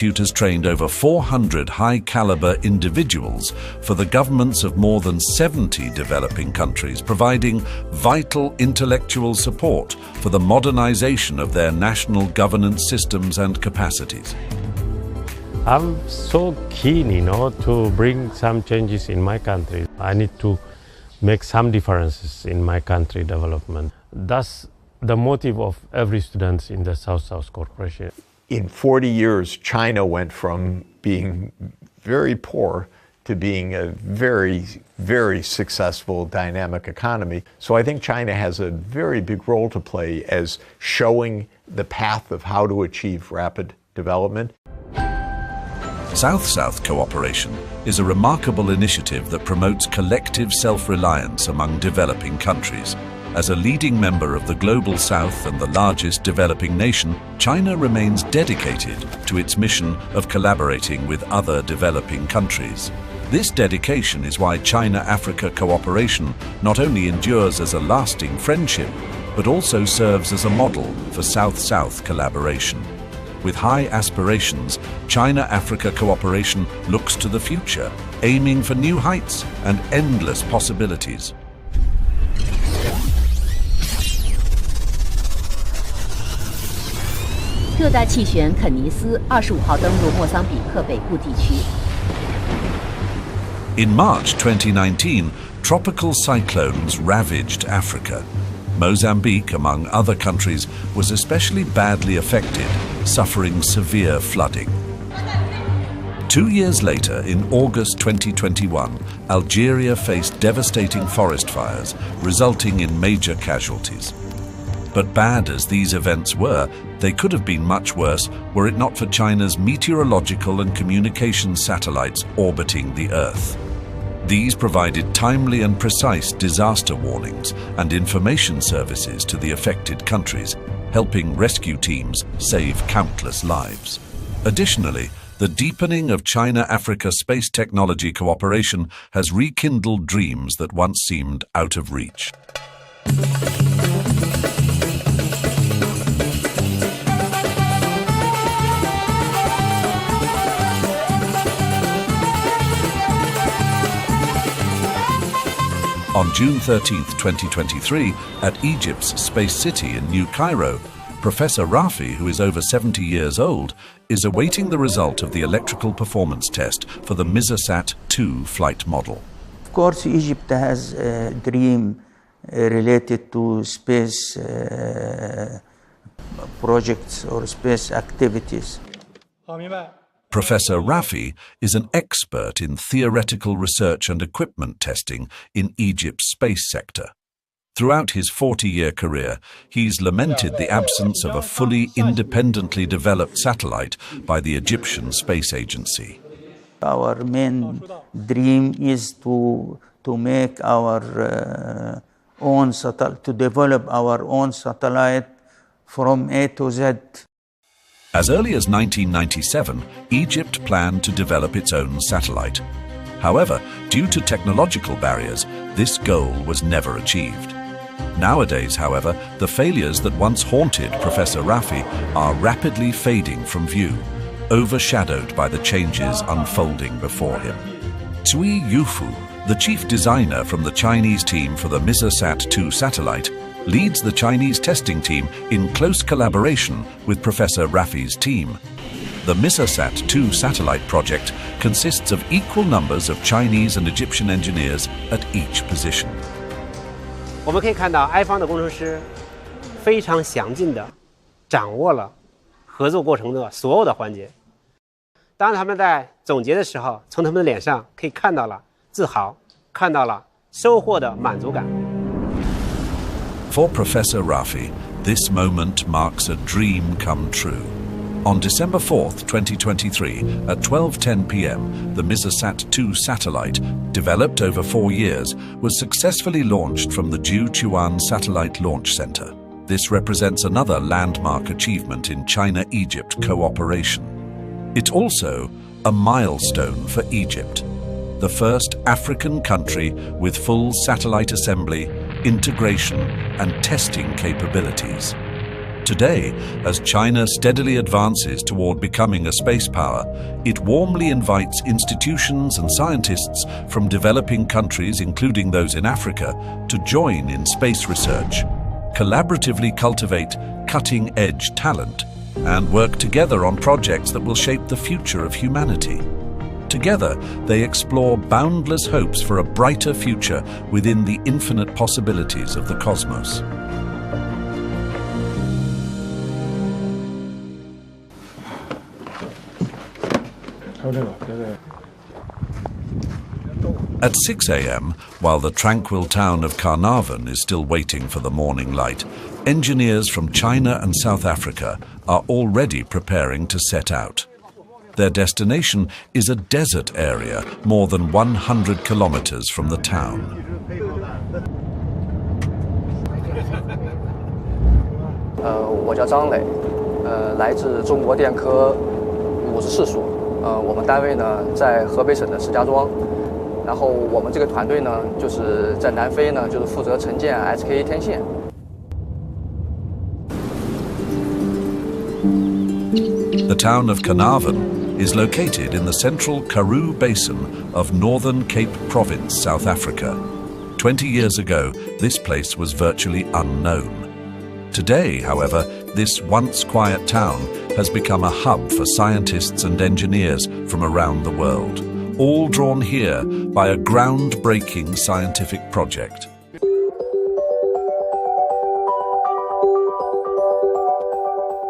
Institute has trained over 400 high-caliber individuals for the governments of more than 70 developing countries, providing vital intellectual support for the modernization of their national governance systems and capacities. I'm so keen, to bring some changes in my country. I need to make some differences in my country development. That's the motive of every student in the South-South Cooperation. In 40 years, China went from being very poor to being a very, very successful, dynamic economy. So I think China has a very big role to play as showing the path of how to achieve rapid development. South-South cooperation is a remarkable initiative that promotes collective self-reliance among developing countries. As a leading member of the Global South and the largest developing nation, China remains dedicated to its mission of collaborating with other developing countries. This dedication is why China-Africa cooperation not only endures as a lasting friendship, but also serves as a model for South-South collaboration. With high aspirations, China-Africa cooperation looks to the future, aiming for new heights and endless possibilities. 热带气旋肯尼斯25号登陆莫桑比克北部地区。In March 2019, tropical cyclones ravaged Africa. Mozambique, among other countries, was especially badly affected, suffering severe flooding. 2 years later, in August 2021, Algeria faced devastating forest fires, resulting in major casualties. But bad as these events were, they could have been much worse were it not for China's meteorological and communication satellites orbiting the Earth. These provided timely and precise disaster warnings and information services to the affected countries, helping rescue teams save countless lives. Additionally, the deepening of China-Africa space technology cooperation has rekindled dreams that once seemed out of reach. On June 13, 2023, at Egypt's Space City in New Cairo, Professor Rafi, who is over 70 years old, is awaiting the result of the electrical performance test for the MISASat-2 flight model. Of course, Egypt has a dream related to space projects or space activities. Professor Rafi is an expert in theoretical research and equipment testing in Egypt's space sector. Throughout his 40-year career, he's lamented the absence of a fully independently developed satellite by the Egyptian Space Agency. Our main dream is to make our own satellite, to develop our own satellite from A to Z. As early as 1997, Egypt planned to develop its own satellite. However, due to technological barriers, this goal was never achieved. Nowadays, however, the failures that once haunted Professor Rafi are rapidly fading from view, overshadowed by the changes unfolding before him. Cui Yufu, the chief designer from the Chinese team for the MISASat-2 satellite, leads the Chinese testing team in close collaboration with Professor Rafi's team. The MISASat-2 satellite project consists of equal numbers of Chinese and Egyptian engineers at each position. 我们可以看到，埃方的工程师非常详尽地掌握了合作过程的所有的环节。当他们在总结的时候，从他们的脸上可以看到了自豪，看到了收获的满足感。 For Professor Rafi, this moment marks a dream come true. On December 4th, 2023, at 12:10 p.m., the MISASat-2 satellite, developed over 4 years, was successfully launched from the Jiuquan Satellite Launch Center. This represents another landmark achievement in China-Egypt cooperation. It's also a milestone for Egypt, the first African country with full satellite assembly, integration, and testing capabilities. Today, as China steadily advances toward becoming a space power, it warmly invites institutions and scientists from developing countries, including those in Africa, to join in space research, collaboratively cultivate cutting-edge talent, and work together on projects that will shape the future of humanity. Together, they explore boundless hopes for a brighter future within the infinite possibilities of the cosmos. At 6 a.m., while the tranquil town of Carnarvon is still waiting for the morning light, engineers from China and South Africa are already preparing to set out. Their destination is a desert area more than 100 kilometers from the town. I 叫张磊，来自中国电科54所。我们单位呢在河北省的石家庄。然后我们这个团队呢，就是在南非呢，就是负责承建 SKA 天线。The town of Carnarvon is located in the central Karoo Basin of northern Cape Province, South Africa. 20 years ago, this place was virtually unknown. Today, however, this once quiet town has become a hub for scientists and engineers from around the world, all drawn here by a groundbreaking scientific project.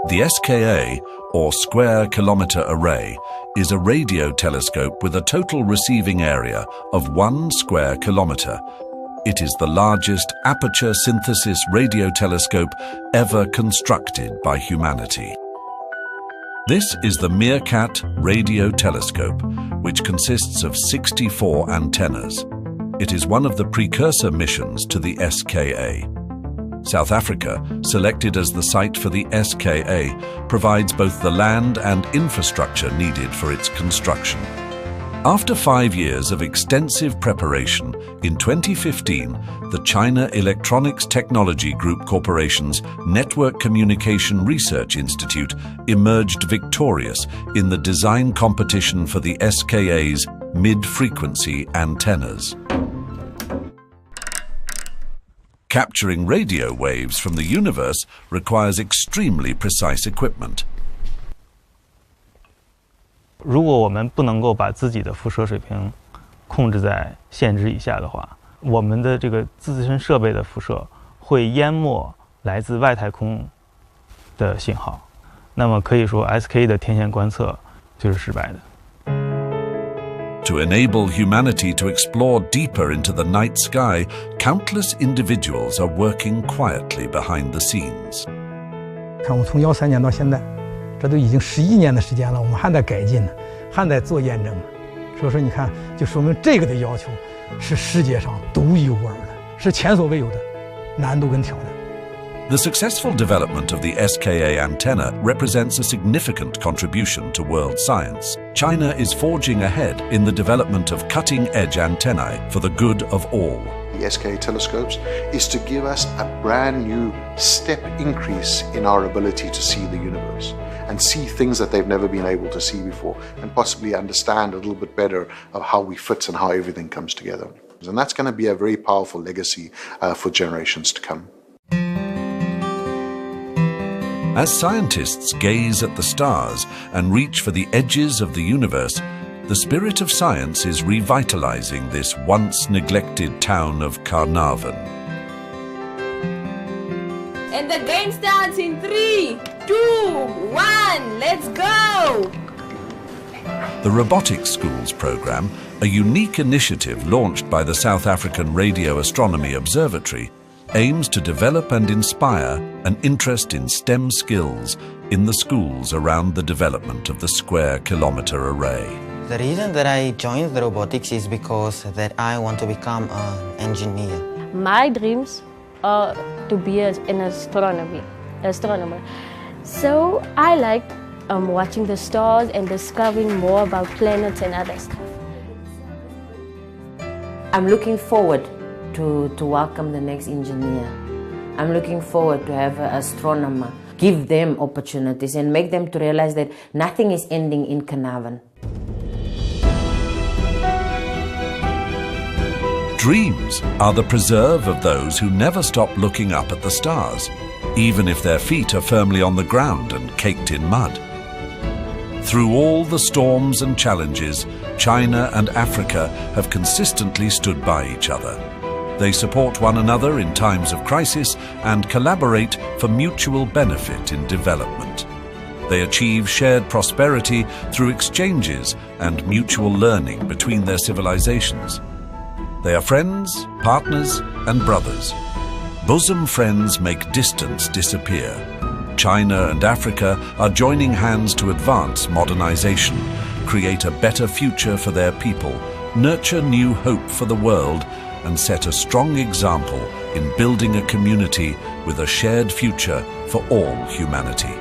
The SKA, or Square Kilometre Array, is a radio telescope with a total receiving area of 1 square kilometre. It is the largest aperture synthesis radio telescope ever constructed by humanity. This is the Meerkat radio telescope, which consists of 64 antennas. It is one of the precursor missions to the SKA. South Africa, selected as the site for the SKA, provides both the land and infrastructure needed for its construction. After 5 years of extensive preparation, in 2015, the China Electronics Technology Group Corporation's Network Communication Research Institute emerged victorious in the design competition for the SKA's mid-frequency antennas. Capturing radio waves from the universe requires extremely precise equipment. 如果我们不能够把自己的辐射水平控制在限值以下的话，我们的这个自身设备的辐射会淹没来自外太空的信号。那么可以说 SKA 的天线观测就是失败的。To enable humanity to explore deeper into the night sky, countless individuals are working quietly behind the scenes. 看我从13年到现在，这都已经11年的时间了，我们还在改进呢，还在做验证呢。所以说，你看，就说明这个的要求是世界上独一无二的，是前所未有的难度跟挑战。The successful development of the SKA antenna represents a significant contribution to world science. China is forging ahead in the development of cutting-edge antennae for the good of all. The SKA telescopes is to give us a brand new step increase in our ability to see the universe and see things that they've never been able to see before, and possibly understand a little bit better of how we fit and how everything comes together. And that's going to be a very powerful legacy for generations to come. As scientists gaze at the stars and reach for the edges of the universe, the spirit of science is revitalizing this once neglected town of Carnarvon. And the game starts in 3, 2, 1, let's go! The Robotics Schools program, a unique initiative launched by the South African Radio Astronomy Observatory, aims to develop and inspire an interest in STEM skills in the schools around the development of the Square Kilometre Array. The reason that I joined the robotics is because that I want to become an engineer. My dreams are to be an astronomer. So I like watching the stars and discovering more about planets and other stuff. I'm looking forward to welcome the next engineer. I'm looking forward to have an astronomer give them opportunities and make them to realize that nothing is ending in Carnarvon. Dreams are the preserve of those who never stop looking up at the stars, even if their feet are firmly on the ground and caked in mud. Through all the storms and challenges, China and Africa have consistently stood by each other. They support one another in times of crisis and collaborate for mutual benefit in development. They achieve shared prosperity through exchanges and mutual learning between their civilizations. They are friends, partners, and brothers. Bosom friends make distance disappear. China and Africa are joining hands to advance modernization, create a better future for their people, nurture new hope for the world, and set a strong example in building a community with a shared future for all humanity.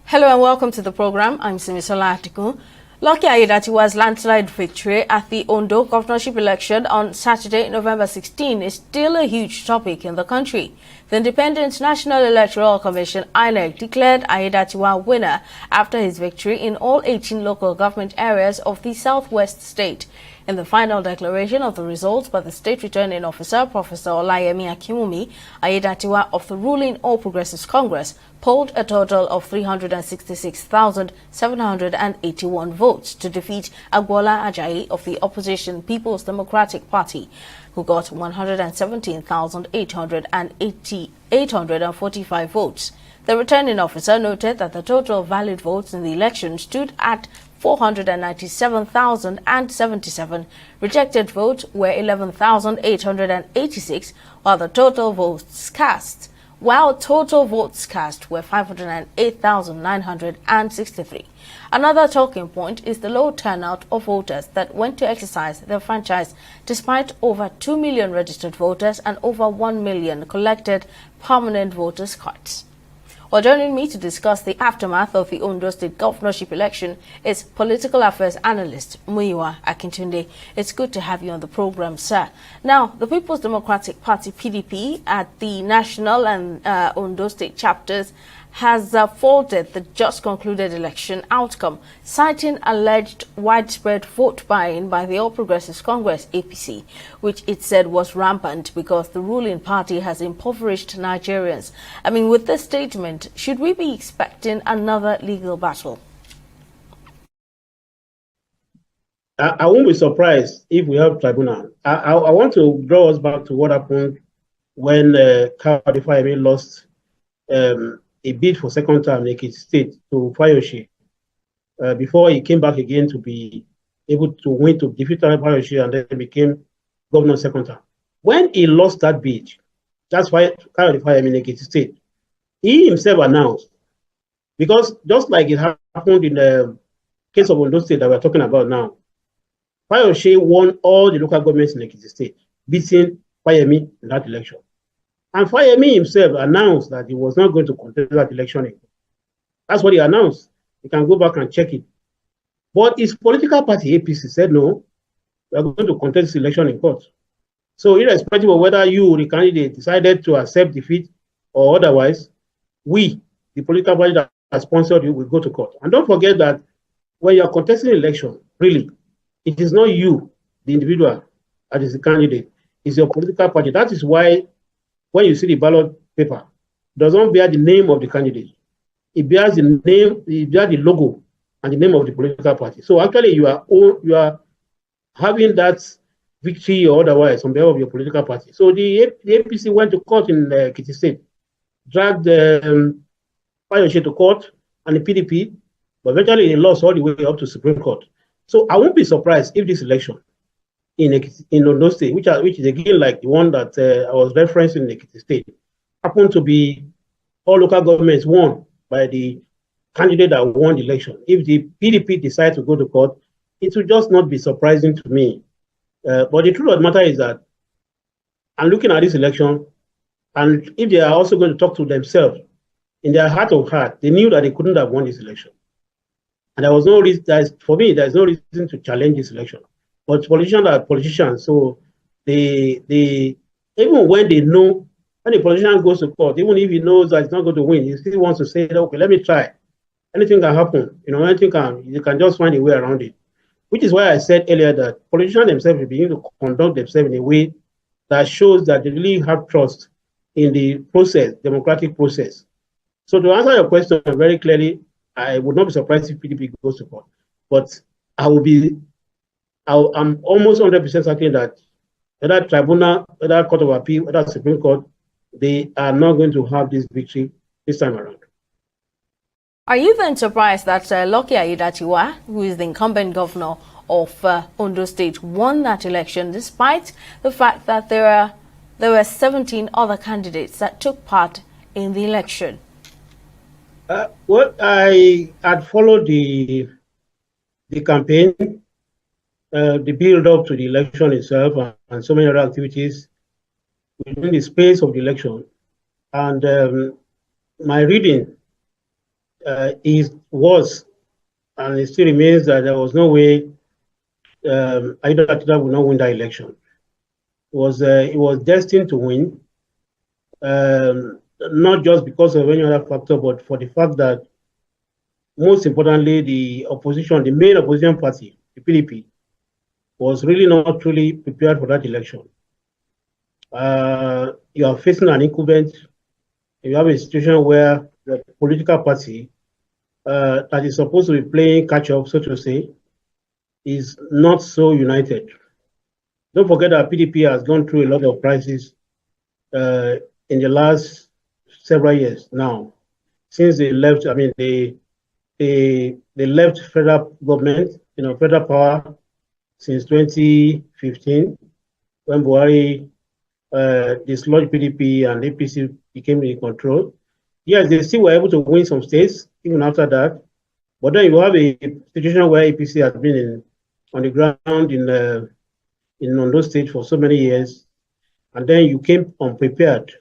Hello and welcome to the program. I'm Simisola Atiku. Lucky Aiyedatiwa's landslide victory at the Ondo governorship election on Saturday, November 16 is still a huge topic in the country. The Independent National Electoral Commission, INEC, declared Aiyedatiwa winner after his victory in all 18 local government areas of the southwest state. In the final declaration of the results by the State Returning Officer, Professor Olayemi Akinwumi, Aiyedatiwa of the ruling All Progressives Congress polled a total of 366,781 votes to defeat Agbola Ajayi of the opposition People's Democratic Party, who got 117,845 votes. The returning officer noted that the total valid votes in the election stood at 497,077. Rejected votes were 11,886, while total votes cast were 508,963. Another talking point is the low turnout of voters that went to exercise their franchise, despite over 2 million registered voters and over 1 million collected permanent voters' cards. Well, joining me to discuss the aftermath of the Ondo State governorship election is political affairs analyst Muyiwa Akintunde. It's good to have you on the program, sir. Now, the People's Democratic Party, PDP, at the national and Ondo State chapters has faulted the just concluded election outcome, citing alleged widespread vote buying by the All Progressives Congress, APC, which it said was rampant because the ruling party has impoverished Nigerians. I mean, with this statement, should we be expecting another legal battle? I won't be surprised if we have tribunal. I want to draw us back to what happened when Kayode Fayemi lost a bid for second term in Ekiti State to Fayose before he came back again to be able to win to defeat Fayose and then became governor second term. When he lost that bid, that's why Kayode Fayemi in Ekiti State, he himself announced, because just like it happened in the case of Ondo State that we're talking about now, Fayose won all the local governments in Ekiti State, beating Fayemi in that election. And Fayemi himself announced that he was not going to contest that election. That's what he announced. You can go back and check it. But his political party, APC, said, no, we are going to contest this election in court. So irrespective of whether you, the candidate, decided to accept defeat or otherwise, we, the political party that has sponsored you, will go to court. And don't forget that when you are contesting election, really, it is not you, the individual, that is the candidate. It's your political party. That is why when you see the ballot paper, it doesn't bear the name of the candidate. It bears the name, it bears the logo and the name of the political party. So actually, you are having that victory or otherwise on behalf of your political party. So the APC went to court in Ekiti State, dragged Fayose to court and the PDP, but eventually they lost all the way up to Supreme Court. So I won't be surprised if this election in Ondo State, which is again like the one that I was referencing in Ekiti State, happened to be all local governments won by the candidate that won the election. If the PDP decides to go to court, it will just not be surprising to me. But the truth of the matter is that I'm looking at this election, and if they are also going to talk to themselves, in their heart of heart, they knew that they couldn't have won this election. And there was no reason, for me, there's no reason to challenge this election. But politicians are politicians, so they even when they know, when a politician goes to court, even if he knows that he's not going to win, he still wants to say, okay, let me try. Anything can happen. You can just find a way around it. Which is why I said earlier that politicians themselves will begin to conduct themselves in a way that shows that they really have trust in the process, democratic process. So to answer your question very clearly, I would not be surprised if PDP goes to court. But I'm almost 100% certain that whether tribunal, whether Court of Appeal, whether Supreme Court, they are not going to have this victory this time around. Are you then surprised that Lucky Aiyedatiwa, who is the incumbent governor of Ondo State, won that election despite the fact that there were 17 other candidates that took part in the election? Well, I had followed the campaign, the build-up to the election itself, and so many other activities within the space of the election. And my reading was, and it still remains, that there was no way Aiyedatiwa would not win that election. It was destined to win, not just because of any other factor, but for the fact that, most importantly, the opposition, the main opposition party, the PDP, was really not truly prepared for that election. You are facing an incumbent. You have a situation where the political party that is supposed to be playing catch-up, so to say, is not so united. Don't forget that PDP has gone through a lot of crises in the last several years now. Since they left, I mean, they left federal government, federal power since 2015, when Buhari dislodged PDP and APC became in control. Yes, they still were able to win some states even after that. But then you have a situation where APC has been on the ground in Ondo State for so many years, and then you came unprepared.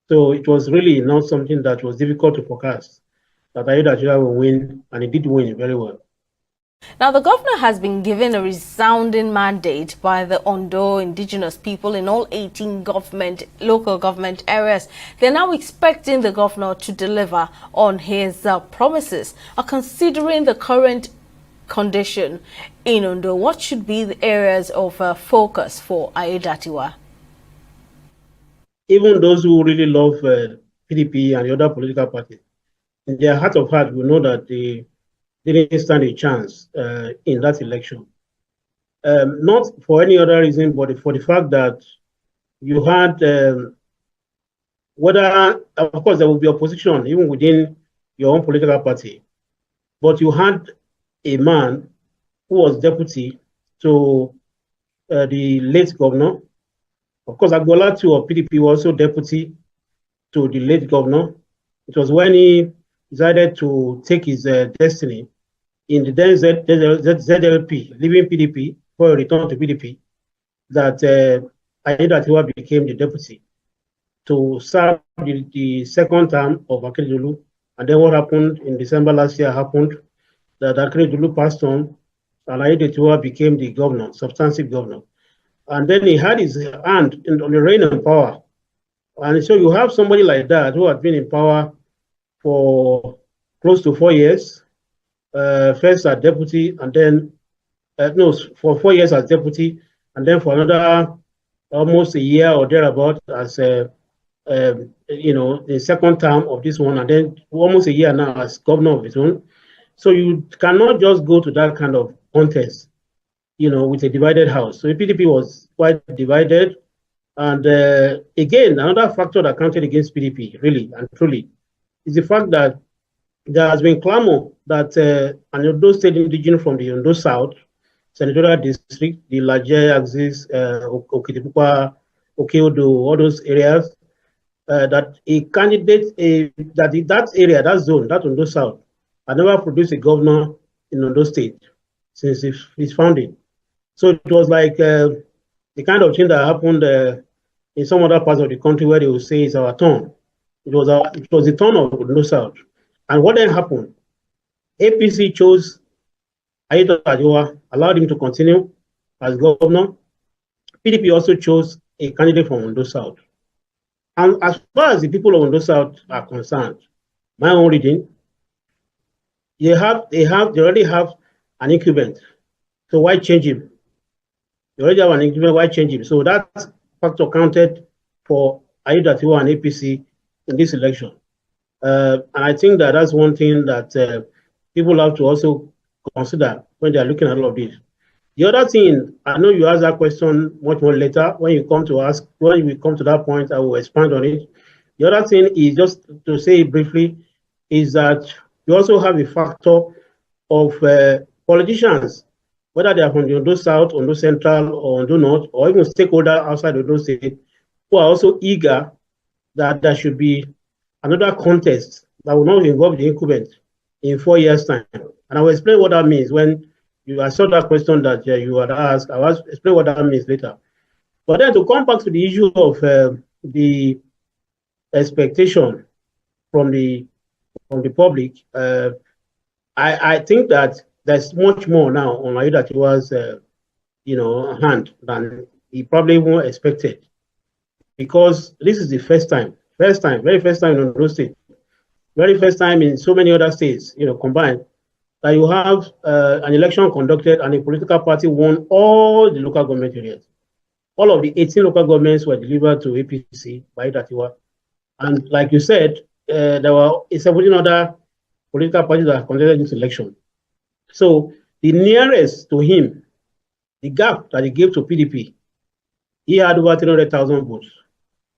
So it was really not something that was difficult to forecast that Aiyedatiwa will win, and he did win very well. Now, the governor has been given a resounding mandate by the Ondo indigenous people in all 18 local government areas. They're now expecting the governor to deliver on his promises. Considering the current condition in Ondo, what should be the areas of focus for Aiyedatiwa? Even those who really love PDP and the other political parties, in their heart of heart, will know that they didn't stand a chance in that election. Not for any other reason, but for the fact that you had, of course, there will be opposition even within your own political party, but you had a man who was deputy to the late governor. Of course, Agbola too of PDP was also deputy to the late governor. It was when he decided to take his destiny in the then ZLP, leaving PDP for a return to PDP, that Aiyedatiwa became the deputy to serve the second term of Akeredolu. And then what happened in December last year happened that Akeredolu passed on, and Aiyedatiwa became the governor, substantive governor. and then he had his hand on the reign of power. And so you have somebody like that who had been in power for close to 4 years, first as deputy, and then, no, for 4 years as deputy, and then for another almost a year or thereabout as, you know, the second term of this one, and then almost a year now as governor of his own. So you cannot just go to that kind of contest, you know, with a divided house. So the PDP was quite divided. And again, another factor that counted against PDP, really and truly, is the fact that there has been clamor that an Ondo State indigenous from the Ondo South, senatorial district, the Laje axis, Okitipupa, Okeodo, all those areas, that a candidate, that area, that zone, that Ondo South, had never produced a governor in Ondo State since its founding. So it was like the kind of thing that happened in some other parts of the country where they would say it's our turn. It was the turn of Ondo South. And what then happened? APC chose Aida Ajoa, allowed him to continue as governor. PDP also chose a candidate from Ondo South. And as far as the people of Ondo South are concerned, my own reading, they already have an incumbent. So why change him? They already have an incumbent, why change him? So that factor counted for Aida Ajoa and APC in this election. And I think that that's one thing that people have to also consider when they are looking at all of this. The other thing, I know you asked that question much more later. When we come to that point, I will expand on it. The other thing is, just to say briefly, is that you also have a factor of politicians, whether they are from the Ondo South, Ondo Central, or Ondo North, or even stakeholders outside Ondo State, who are also eager that there should be another contest that will not involve the incumbent in 4 years' time. And I will explain what that means when I saw that question that you had asked. I will explain what that means later. But then to come back to the issue of the expectation from the public, I think that there's much more now on Aida Ajoa's hand than he probably even expected, because this is the very first time in Ondo State, very first time in so many other states, combined, that you have an election conducted and a political party won all the local government areas. All of the 18 local governments were delivered to APC by Aida Ajoa. And like you said, there were 17 other political parties that conducted this election. So the nearest to him, the gap that he gave to PDP, he had over 300,000 votes.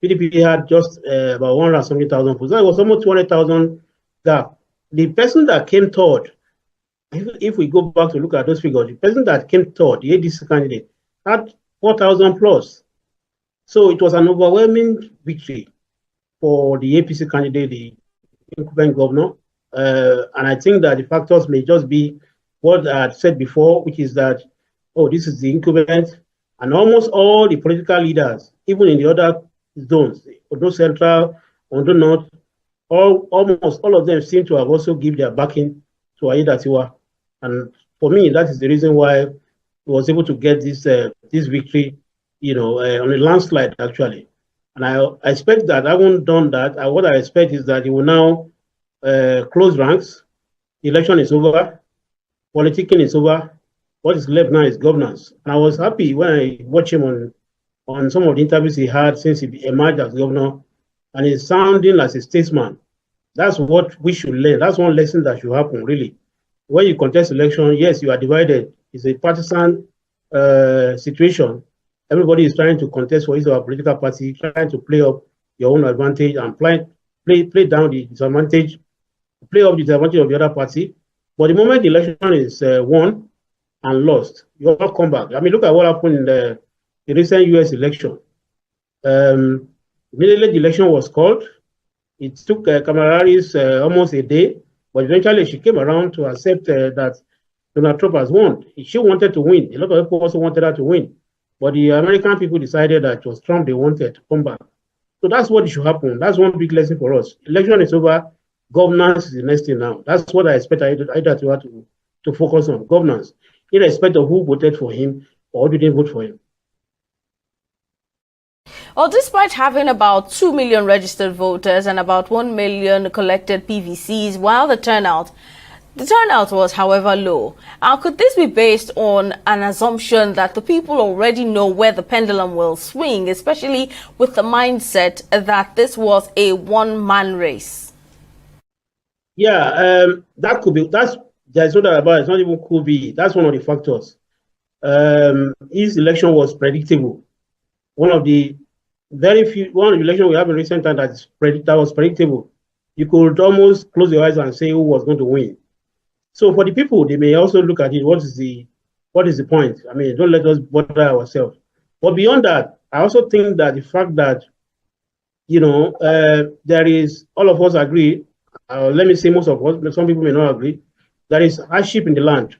PDP had just about 170,000 votes. So it was almost 200,000 gap. The person that came third, if we go back to look at those figures, the person that came third, the ADC candidate, had 4,000 plus. So it was an overwhelming victory for the APC candidate, the incumbent governor. And I think that the factors may just be what I had said before, which is that, this is the incumbent, and almost all the political leaders, even in the other zones, Ondo Central, Ondo North, almost all of them seem to have also given their backing to Aida Ajoa. And for me, that is the reason why he was able to get this victory, on a landslide, actually. And I expect that, I haven't done that. What I expect is that he will now close ranks. The election is over. Politicking is over. What is left now is governance. And I was happy when I watched him on some of the interviews he had since he emerged as governor, and he's sounding like a statesman. That's what we should learn. That's one lesson that should happen, really. When you contest election, yes, you are divided. It's a partisan situation. Everybody is trying to contest for his or her political party, trying to play up your own advantage and play down the disadvantage, play up the disadvantage of the other party. But the moment the election is won and lost, you all come back. I mean, look at what happened in the recent US election. Immediately the election was called. It took Kamala Harris almost a day, but eventually she came around to accept that Donald Trump has won. She wanted to win. A lot of people also wanted her to win. But the American people decided that it was Trump they wanted to come back. So that's what should happen. That's one big lesson for us. Election is over. Governance is the next thing now. That's what I expect Aida Ajoa to focus on, governance, irrespective of who voted for him or who didn't vote for him. Well, despite having about 2 million registered voters and about 1 million collected PVCs, while the turnout was, however, low. Could this be based on an assumption that the people already know where the pendulum will swing, especially with the mindset that this was a one-man race? Yeah, that could be. There's no doubt about it. It's not even could be. That's one of the factors. His election was predictable. One of the elections we have in recent time that was predictable. You could almost close your eyes and say who was going to win. So for the people, they may also look at it. What is the point? I mean, don't let us bother ourselves. But beyond that, I also think that the fact that there is, all of us agree. Let me say most of us. Some people may not agree. There is hardship in the land.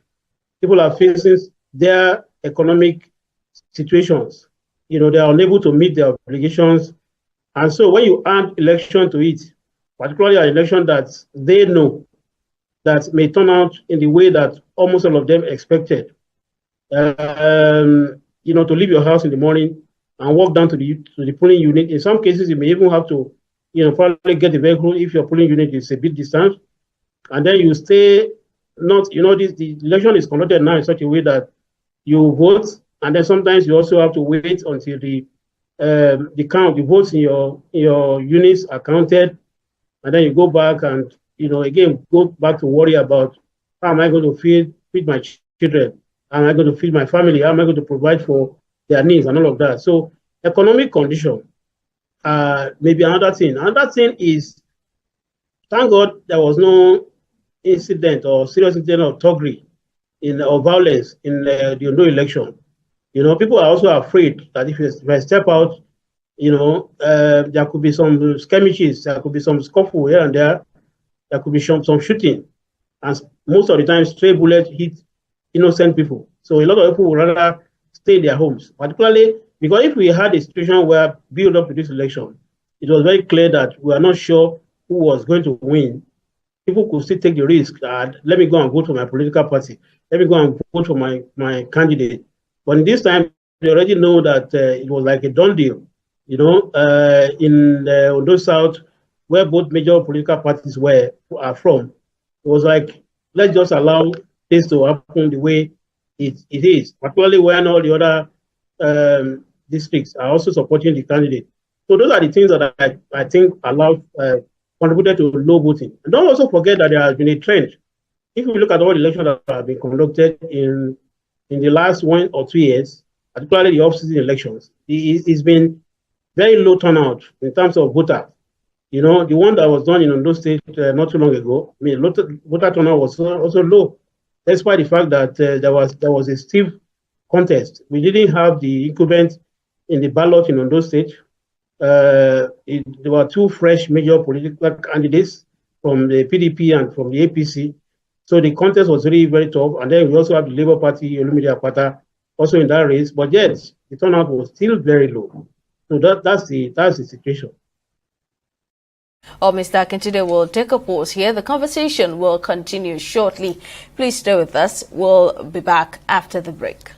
People are facing their economic situations. They are unable to meet their obligations. And so when you add election to it, particularly an election that they know that may turn out in the way that almost all of them expected, to leave your house in the morning and walk down to the polling unit. In some cases, you may even have to, probably get the vehicle if your polling unit is a bit distant. And then you stay, the election is conducted now in such a way that you vote, and then sometimes you also have to wait until the votes in your units are counted, and then you go back and again go back to worry about how am I going to feed my children, how am I going to feed my family, how am I going to provide for their needs and all of that. So economic condition may be another thing. Another thing is, thank God there was no incident or serious incident of thuggery or violence in the Ondo election. People are also afraid that if I step out, there could be some skirmishes, there could be some scuffle here and there could be some shooting. And most of the time, stray bullets hit innocent people. So a lot of people would rather stay in their homes, particularly because if we had a situation where build up to this election, it was very clear that we are not sure who was going to win. People could still take the risk that let me go and vote for my political party. Let me go and vote for my candidate. But in this time, they already know that it was like a done deal. In Ondo South, where both major political parties are from, it was like, let's just allow this to happen the way it is, particularly when all the other districts are also supporting the candidate. So those are the things that I think contributed to low voting. And don't also forget that there has been a trend. If you look at all the elections that have been conducted in the last 1 or 2 years, particularly the off-season elections, it's been very low turnout in terms of voters. The one that was done in Ondo State not too long ago, voter turnout was also low, despite the fact that there was a stiff contest. We didn't have the incumbent in the ballot in Ondo State. There were 2 fresh major political candidates from the PDP and from the APC. So the contest was really very tough. And then we also have the Labour Party, Olumide Akpata, also in that race. But yet, the turnout was still very low. So that's the situation. Oh, Mr. Akintunde, we'll take a pause here. The conversation will continue shortly. Please stay with us. We'll be back after the break.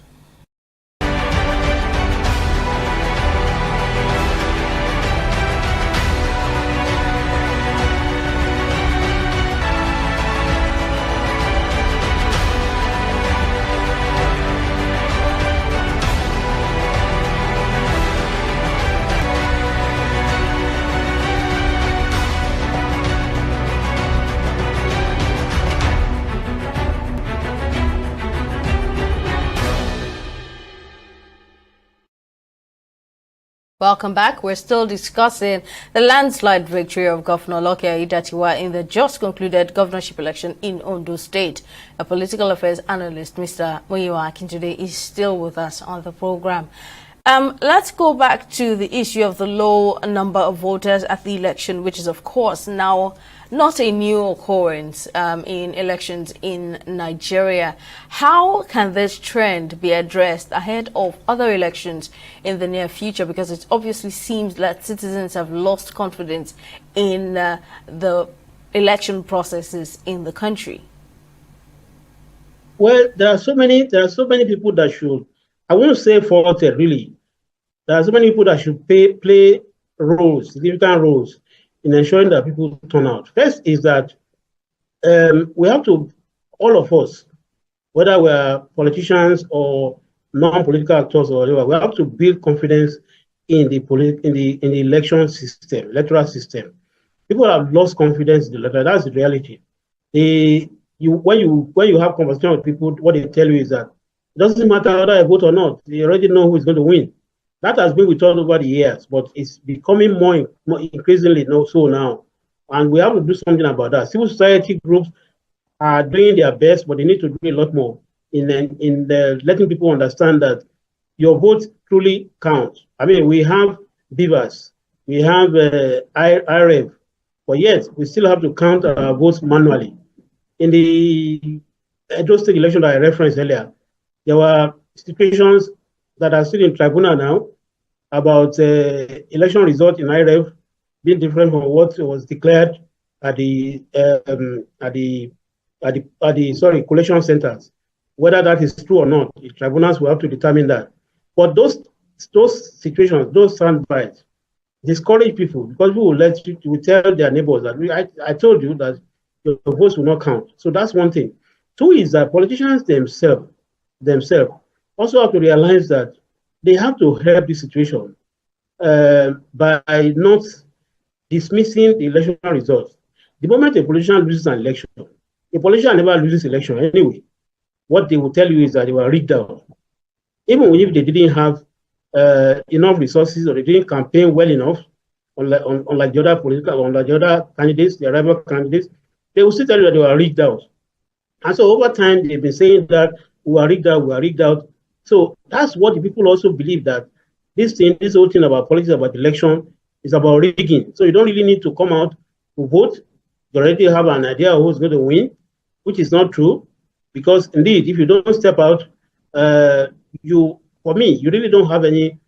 Welcome back. We're still discussing the landslide victory of Governor Lucky Aiyedatiwa in the just concluded governorship election in Ondo State. A political affairs analyst, Mr. Muyiwa Akintunde, is still with us on the program. Let's go back to the issue of the low number of voters at the election, which is, of course, now not a new occurrence in elections in Nigeria. How can this trend be addressed ahead of other elections in the near future? Because it obviously seems that citizens have lost confidence in the election processes in the country. Well, there are so many people that should, I won't say faulted really, there are so many people that should play roles, significant roles, in ensuring that people turn out. First is that we have to, all of us, whether we are politicians or non-political actors or whatever, we have to build confidence in the election system, electoral system. People have lost confidence in the electoral. That's the reality. When you have conversation with people, what they tell you is that it doesn't matter whether I vote or not. They already know who is going to win. That has been with us over the years, but it's becoming more increasingly so now. And we have to do something about that. Civil society groups are doing their best, but they need to do a lot more in letting people understand that your vote truly counts. I mean, we have beavers, we have IREV, but yet we still have to count our votes manually. In the Edo State election that I referenced earlier, there were situations that are still in tribunal now about election result in IREV being different from what was declared at the collation centers. Whether that is true or not, the tribunals will have to determine that. But those situations, those soundbites, discourage people because people will tell their neighbors that I told you that your votes will not count. So that's one thing. Two is that politicians themselves also have to realize that they have to help the situation by not dismissing the election results. The moment a politician loses an election, a politician never loses election anyway. What they will tell you is that they were rigged out. Even if they didn't have enough resources or they didn't campaign well enough, unlike the other candidates, the rival candidates, they will still tell you that they were rigged out. And so over time, they've been saying that we are rigged out. So that's what the people also believe, that this whole thing about politics, about election, is about rigging. So you don't really need to come out to vote. You already have an idea of who's going to win, which is not true. Because indeed, if you don't step out, for me, you really don't have any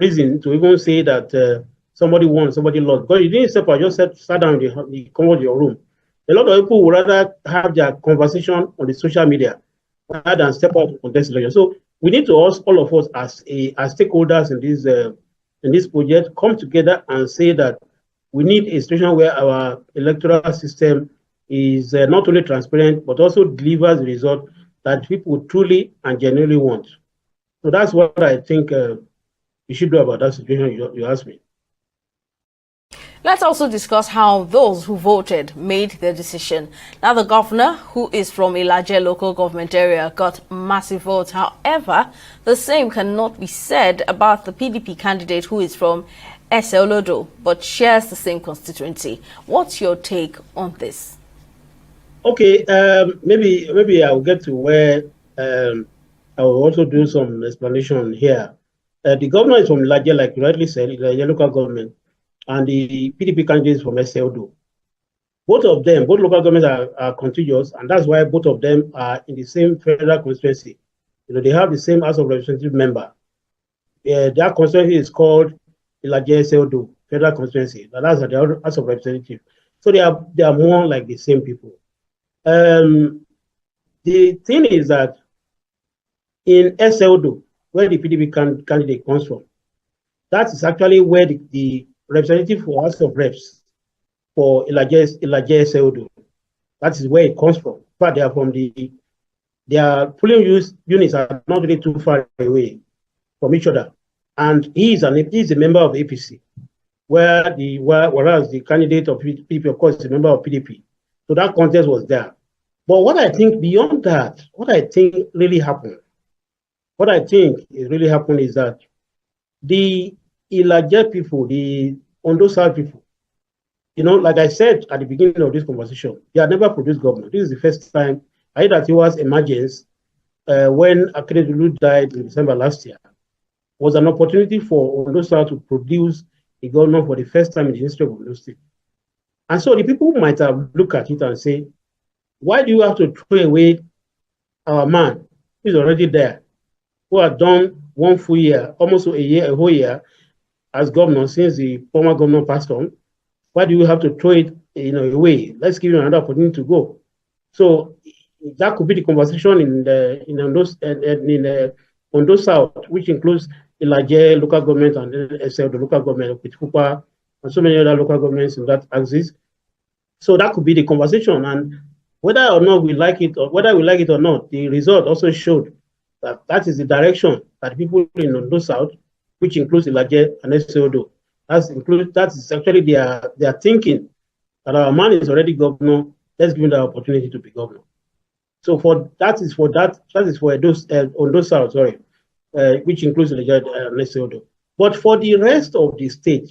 reason to even say that somebody won, somebody lost. Because you didn't step out, just sat down in the comfort of your room. A lot of people would rather have their conversation on the social media rather than step out on this election. So we need to all of us as stakeholders in this project come together and say that we need a situation where our electoral system is not only transparent but also delivers the result that people truly and genuinely want. So that's what I think we should do about that situation you asked me. Let's also discuss how those who voted made their decision. Now, the governor, who is from Ilaje local government area, got massive votes. However, the same cannot be said about the PDP candidate who is from Ese-Olodo, but shares the same constituency. What's your take on this? Okay, maybe I'll get to where I will also do some explanation here. The governor is from Ilaje, like you rightly said, Ilaje local government, and the PDP candidate is from Ese-Olodo. Both local governments are contiguous, and that's why both of them are in the same federal constituency. You know, they have the same House of Representative member. Their constituency is called Ilaje Ese-Olodo federal constituency. That's the House of Representative. So they are more like the same people. The thing is that in Ese-Olodo, where the PDP candidate comes from, that is actually where the representative for House of Reps for Ilaje Ese-Olodo, that is where it comes from. But they are from their polling units are not really too far away from each other. And he is a member of APC, whereas the candidate of PDP, of course, is a member of PDP. So that contest was there. But what I think beyond that, what I think really happened is that the Ilaje people, the Ondo South people, you know, like I said at the beginning of this conversation, they had never produced government. This is the first time. I heard that it was emergence when Akeredolu died in December last year. Was an opportunity for Ondo South to produce a government for the first time in the history of Ondo State. And so the people might have looked at it and say, why do you have to throw away our man who is already there, who had done 1 full year, almost a whole year as governor since the former governor passed on? Why do you have to throw it away? Let's give you another opportunity to go. So that could be the conversation in Ondo South, which includes Ilaje local government and then the local government, Kupa, and so many other local governments in that axis. So that could be the conversation. And whether or not we like it, or whether we like it or not, the result also showed that that is the direction that people in Ondo South, which includes Ilaje and Eseodo, that is actually their thinking that our man is already governor. Let's give him the opportunity to be governor. So that is for Ondo South, sorry, which includes Ilaje and Eseodo. But for the rest of the state,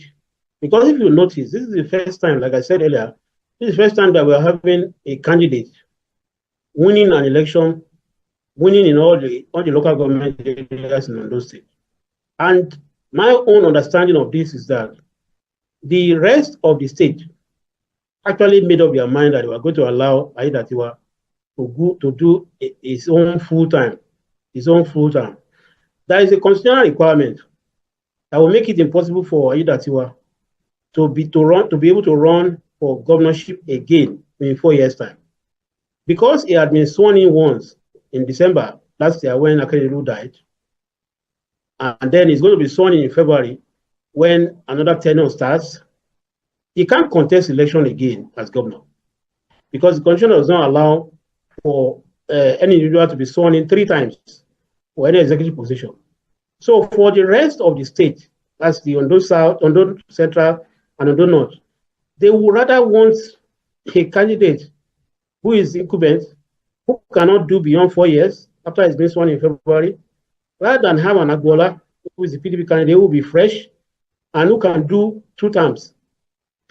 because if you notice, this is the first time, like I said earlier, this is the first time that we are having a candidate winning an election, winning in all the local government areas in Ondo State. And my own understanding of this is that the rest of the state actually made up their mind that they were going to allow Aiyedatiwa to do his own full time. There is a constitutional requirement that will make it impossible for Aiyedatiwa to be able to run for governorship again in 4 years' time. Because he had been sworn in once in December last year when Akeredolu died, and then he's going to be sworn in February when another tenure starts, he can't contest election again as governor because the constitution does not allow for any individual to be sworn in 3 times for any executive position. So for the rest of the state, that's the Ondo South, Ondo Central, and Ondo North, they would rather want a candidate who is incumbent, who cannot do beyond 4 years after he's been sworn in February, rather than have an Agbola, who is the PDP candidate, who will be fresh and who can do 2 terms.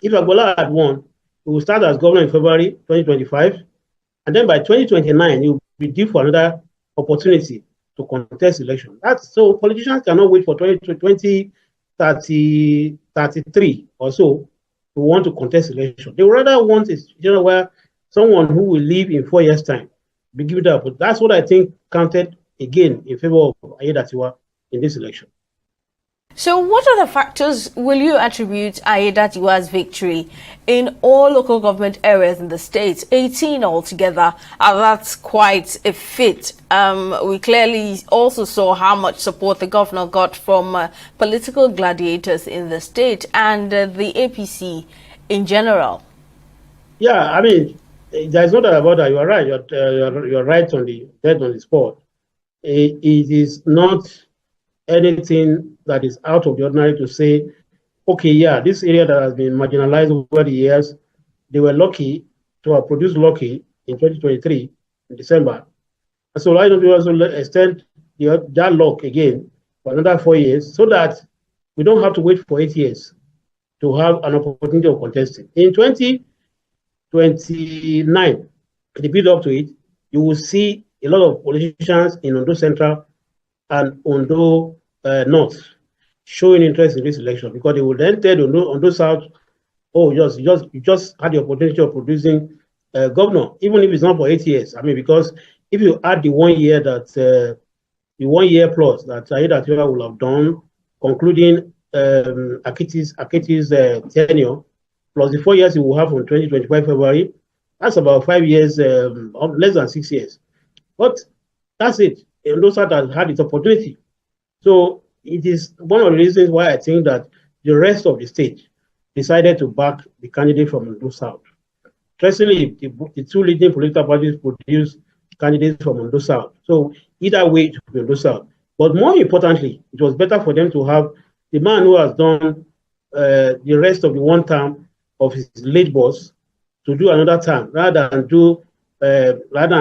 If Agbola had won, he will start as governor in February 2025, and then by 2029, he will be due for another opportunity to contest election. So politicians cannot wait for 2033 or so to want to contest election. They would rather want a situation where someone who will leave in 4 years' time be given up. But that's what I think counted again in favor of Aiyedatiwa in this election. So what other factors will you attribute Aiyedatiwa's victory in all local government areas in the state, 18 altogether? That's quite a feat. We clearly also saw how much support the governor got from political gladiators in the state and the APC in general. Yeah, I mean, there's no doubt about that. You are right. You're right on the spot. It is not anything that is out of the ordinary to say, okay, yeah, this area that has been marginalized over the years, they were lucky to have produced lucky in 2023 in December. And so why don't we also extend that luck again for another 4 years so that we don't have to wait for 8 years to have an opportunity of contesting. In 2029, the build up to it, you will see a lot of politicians in Ondo Central and Ondo North showing interest in this election because they will then tell Ondo South, oh, you just had the opportunity of producing a governor, even if it's not for 8 years. I mean, because if you add the 1 year that the 1 year plus that Aiyedatiwa will have done, concluding Akiti's tenure, plus the 4 years he will have from 2025 February, that's about 5 years, less than 6 years. But that's it. Ondo South has had its opportunity. So it is one of the reasons why I think that the rest of the state decided to back the candidate from Ondo South. Interestingly, the 2 leading political parties produced candidates from Ondo South. So either way, it would be Ondo South. But more importantly, it was better for them to have the man who has done the rest of the 1 term of his late boss to do another term, rather than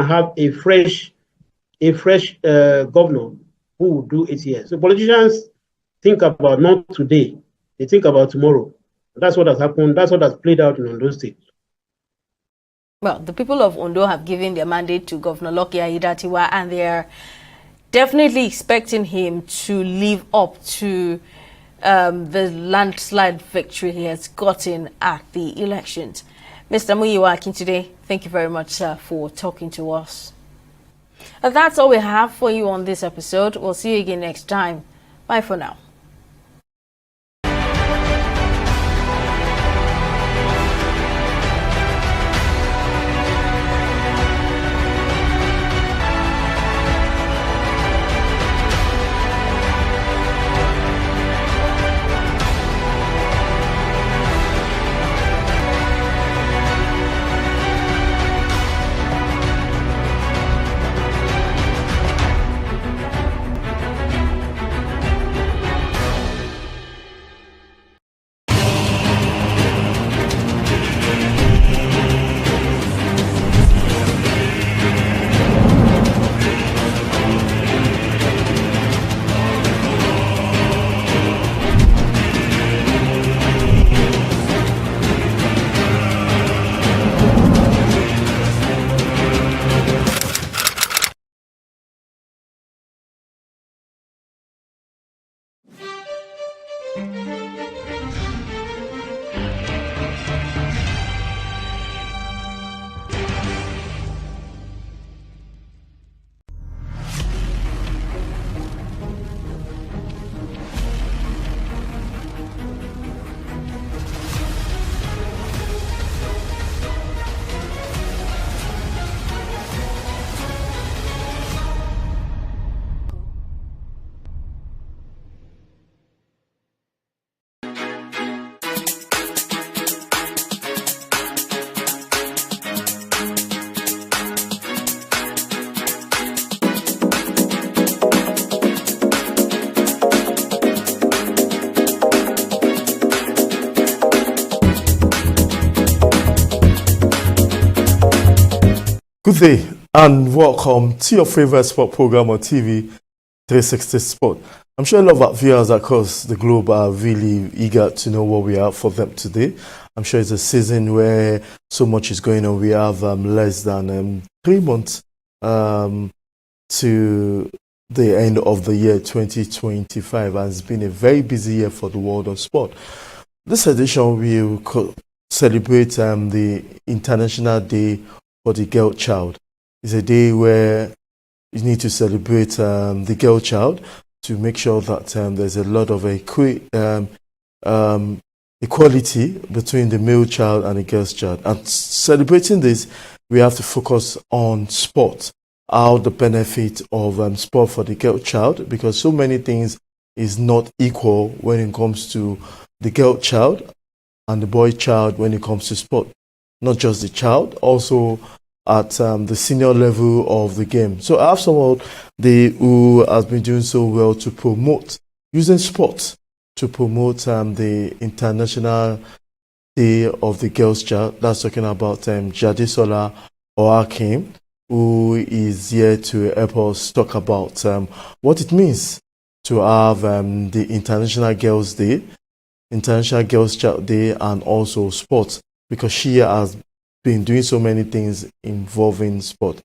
have a fresh governor who will do 8 years. So politicians think about not today, they think about tomorrow. That's what has happened. That's what has played out in Ondo State. Well, the people of Ondo have given their mandate to Governor Lucky Aiyedatiwa, and they are definitely expecting him to live up to the landslide victory he has gotten at the elections. Mr. Muyiwa Akintoye, thank you very much, sir, for talking to us. And that's all we have for you on this episode. We'll see you again next time. Bye for now. Good day and welcome to your favorite sport program on TV360 Sport. I'm sure a lot of our viewers across the globe are really eager to know what we have for them today. I'm sure it's a season where so much is going on. We have less than 3 months to the end of the year 2025, and it's been a very busy year for the world of sport. This edition will celebrate the International Day for the Girl Child. It's a day where you need to celebrate the girl child to make sure that there's a lot of equality between the male child and the girl's child. And celebrating this, we have to focus on sport, how the benefit of sport for the girl child, because so many things is not equal when it comes to the girl child and the boy child when it comes to sport. Not just the child, also at the senior level of the game. So I have someone who has been doing so well to promote, using sports to promote the International Day of the Girls Child. That's talking about Jadesola Oakim, who is here to help us talk about what it means to have the International Girls Day, International Girls Child Day, and also sports, because she has been doing so many things involving sport.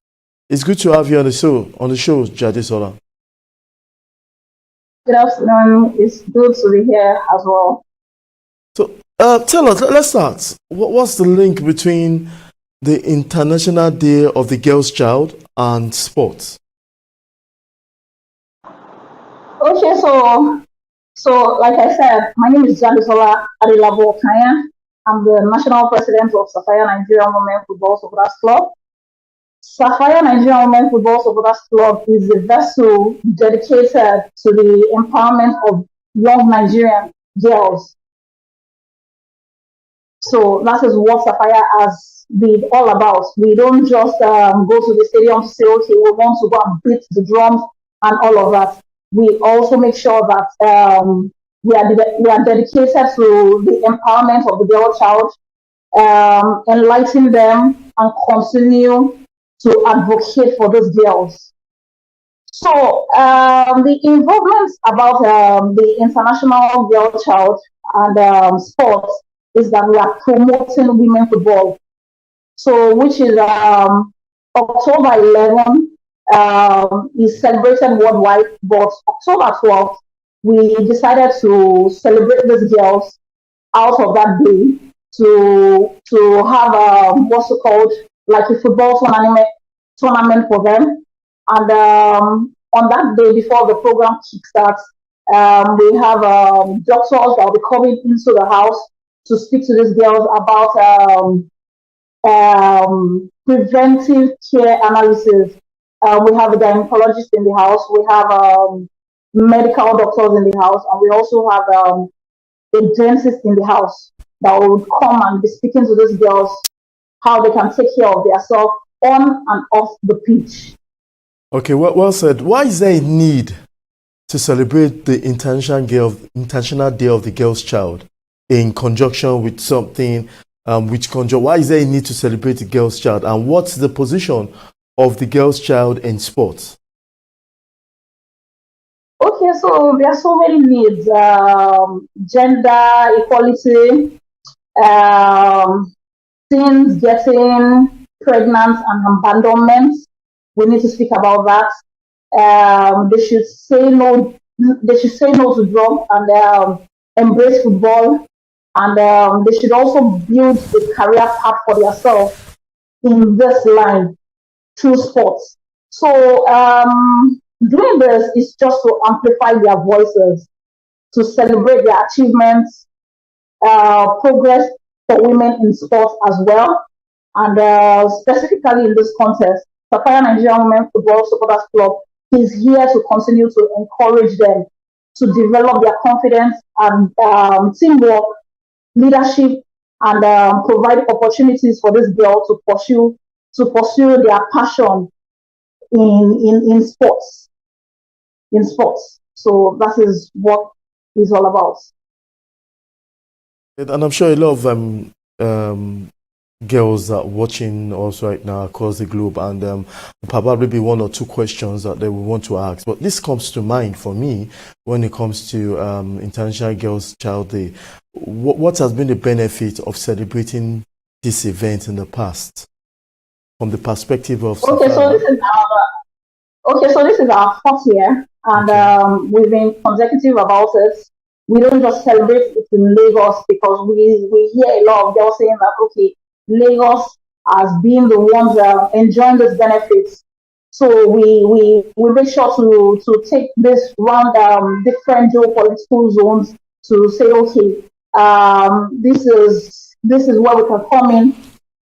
It's good to have you on the show, Jadesola. Good afternoon. It's good to be here as well. So tell us, let's start. What's the link between the International Day of the Girls Child and sports? Okay, so like I said, my name is Jadesola Adilabo Kanya. I'm the national president of Sapphire Nigerian Women Football Supporters Club. Sapphire Nigerian Women Football Supporters Club is a vessel dedicated to the empowerment of young Nigerian girls. So that is what Sapphire has been all about. We don't just go to the stadium to say, okay, we want to go and beat the drums and all of that. We also make sure that we are dedicated to the empowerment of the girl child, enlighten them, and continue to advocate for those girls. So the involvement about the International Girl Child and sports is that we are promoting women football. So which is October 11 is celebrated worldwide, but October 12th, we decided to celebrate these girls out of that day to have what's it called, like a football tournament for them. And on that day, before the program kickstarts, we have doctors that will be coming into the house to speak to these girls about preventive care analysis. We have a gynecologist in the house. We have medical doctors in the house, and we also have a dentist in the house that would come and be speaking to these girls how they can take care of themselves on and off the pitch. Okay, well said. Why is there a need to celebrate the International Day of the Girls Child in conjunction with something why is there a need to celebrate the Girls Child, and what's the position of the Girls Child in sports? Okay, so there are so many needs. Gender equality, teens getting pregnant and abandonment. We need to speak about that. They should say no. They should say no to drugs and embrace football. And they should also build a career path for themselves in this line through sports. So doing this is just to amplify their voices, to celebrate their achievements, progress for women in sports as well. And specifically in this contest, Sapphire Nigerian Women Football Supporters Club is here to continue to encourage them to develop their confidence and teamwork, leadership, and provide opportunities for this girl to pursue their passion in sports. So that is what it's all about. And I'm sure a lot of girls that are watching us right now across the globe, and probably be one or two questions that they will want to ask. But this comes to mind for me when it comes to International Girls Child Day. What has been the benefit of celebrating this event in the past, from the perspective of Okay, so this is our fourth year, and we've been consecutive about it. We don't just celebrate it in Lagos, because we hear a lot of girls saying that, okay, Lagos has been the ones enjoying these benefits. So we make sure to take this round different geopolitical zones to say, okay, this is where we can come in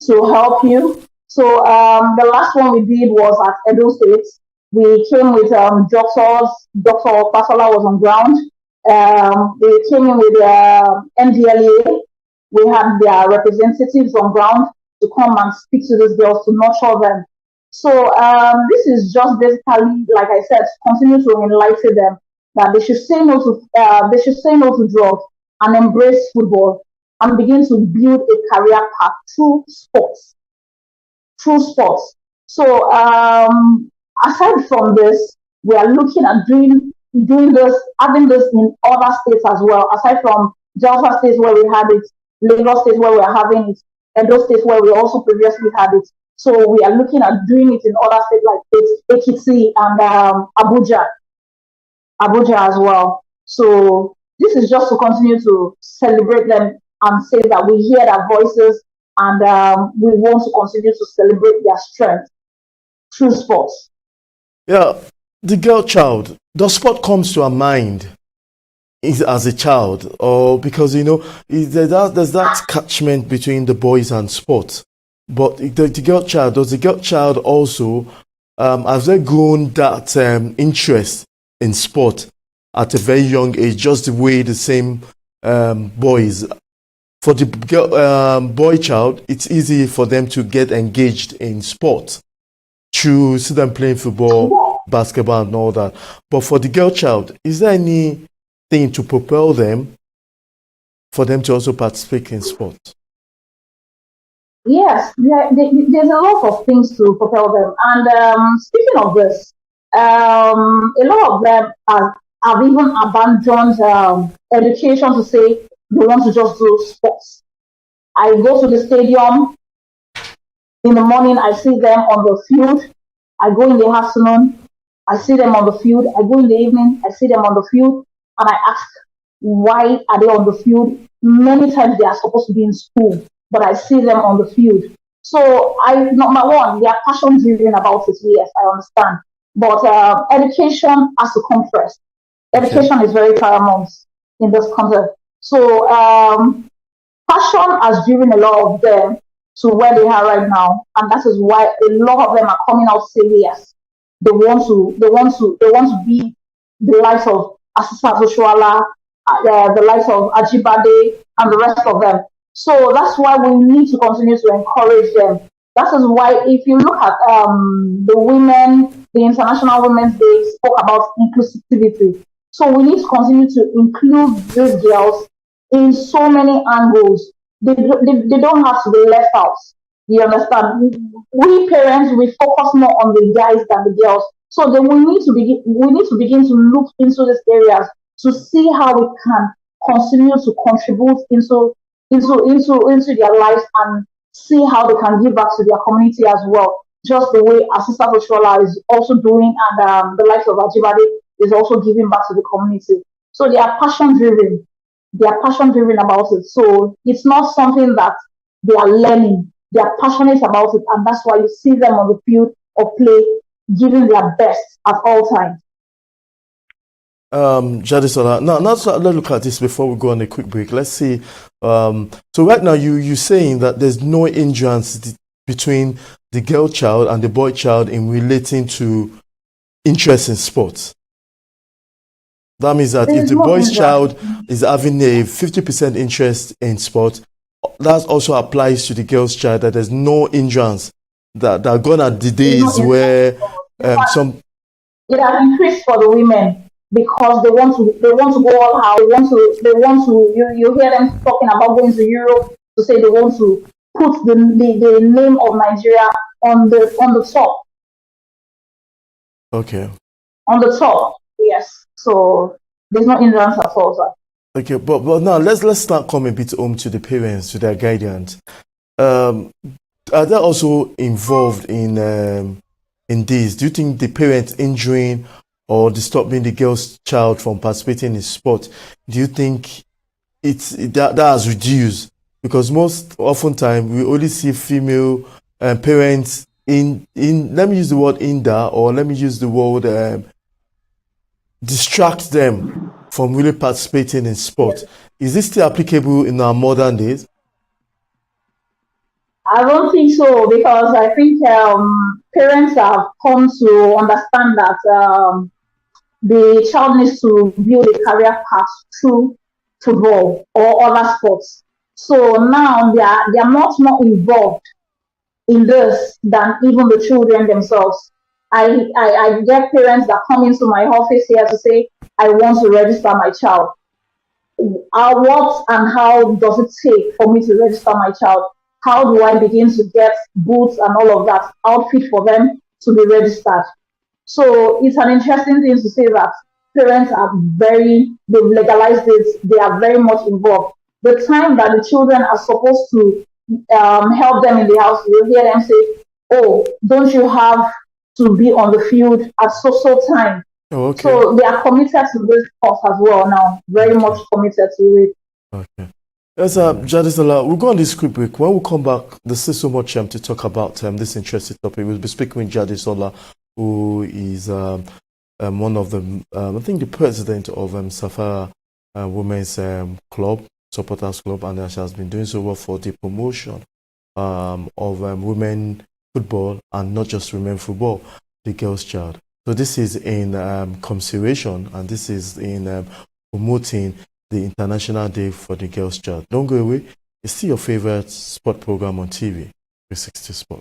to help you. So the last one we did was at Edo State. We came with doctors. Dr. Pasola was on ground. We came in with NDLEA. We had their representatives on ground to come and speak to these girls, to nurture them. So this is just basically, like I said, continue to enlighten them that they should say no to drugs and embrace football and begin to build a career path through sports. So aside from this, we are looking at doing this, having this in other states as well. Aside from Delta states where we had it, Lagos State where we are having it, Edo State where we also previously had it. So we are looking at doing it in other states like Ekiti and Abuja as well. So this is just to continue to celebrate them and say that we hear their voices, and we want to continue to celebrate their strength through sports. Yeah, the girl child, the sport comes to our mind as a child, or because there's that catchment between the boys and sport. But the girl child, does the girl child also has they grown that interest in sport at a very young age, just the way the same boys? For the girl, boy child, it's easy for them to get engaged in sport, to see them playing football, basketball, and all that. But for the girl child, is there anything to propel them for them to also participate in sport? Yes, there's a lot of things to propel them. And speaking of this, a lot of them have even abandoned education to say they want to just do sports. I go to the stadium in the morning, I see them on the field. I go in the afternoon, I see them on the field. I go in the evening, I see them on the field, and I ask, why are they on the field? Many times they are supposed to be in school, but I see them on the field. So number one, they are passion driven about it. Yes, I understand. But education has to come first. Education is very paramount in this context. So passion has driven a lot of them to where they are right now, and that is why a lot of them are coming out saying yes. They want to be the likes of Asisa Oshuala, the likes of Ajibade, and the rest of them. So that's why we need to continue to encourage them. That is why, if you look at the International Women's Day spoke about inclusivity. So we need to continue to include these girls in so many angles. They don't have to be left out. You understand? We parents, we focus more on the guys than the girls. So then we need to begin to look into these areas to see how we can continue to contribute into their lives and see how they can give back to their community as well. Just the way Asisa Oshola is also doing, and the likes of Ajibade is also giving back to the community. So they are passion driven. They are passion driven about it. So it's not something that they are learning. They are passionate about it, and that's why you see them on the field of play giving their best at all times. Jadisola, now let's look at this before we go on a quick break. Let's see. So right now you're saying that there's no hindrance between the girl child and the boy child in relating to interest in sports. That means that if the boy's child is having a 50% interest in sport, that also applies to the girl's child, that there's no hindrance, that are gone at the days where some... It has increased for the women because they want to go all out. They want to you hear them talking about going to Europe to say they want to put the name of Nigeria on the top. Okay. On the top, yes. So there's no hindrance at all, sir. Okay, but now let's start coming a bit home to the parents, to their guidance. Are they also involved in this? Do you think the parents injuring or disturbing the girl's child from participating in sport, do you think that has reduced? Because most oftentimes we only see female parents in let me use the word hinder, or let me use the word distract them from really participating in sport. Is this still applicable in our modern days? I don't think so, because I think parents have come to understand that the child needs to build a career path through football or other sports. So now they are much more involved in this than even the children themselves. I get parents that come into my office here to say, I want to register my child. What and how does it take for me to register my child? How do I begin to get boots and all of that outfit for them to be registered? So it's an interesting thing to say that parents are they've legalized it, they are very much involved. The time that the children are supposed to help them in the house, you hear them say, oh, don't you have to be on the field at so time? Oh, okay. So they are committed to this cause as well now, very much committed to it. Okay. Yes, Jadisola, we'll go on this quick break. When we come back, there's still so much to talk about this interesting topic. We'll be speaking with Jadisola, who is one of the, I think the president of Safara Women's Club, Supporters Club, and she has been doing so well for the promotion of women football, and not just women football, the girls' child. So this is in consideration, and this is in promoting the International Day for the Girls' Child. Don't go away. It's still your favorite sport program on TV, 360 Sport.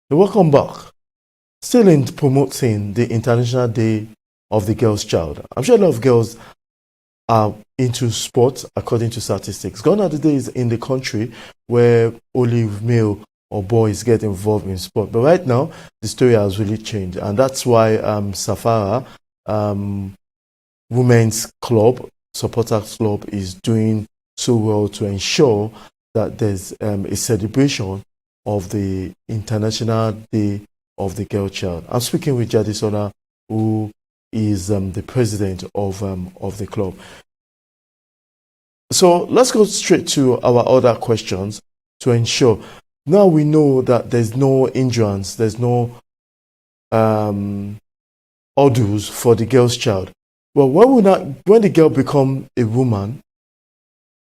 Welcome back. Still in promoting the International Day of the Girls' Child. I'm sure a lot of girls are into sports, according to statistics. Gone are the days in the country where only male or boys get involved in sport. But right now, the story has really changed. And that's why Safara Women's Club, Supporters Club, is doing so well to ensure that there's a celebration of the International Day of the Girl Child. I'm speaking with Jadisola, who is the president of the club. So let's go straight to our other questions to ensure. Now we know that there's no hindrance, there's no hurdles for the girl's child. Well, when the girl become a woman,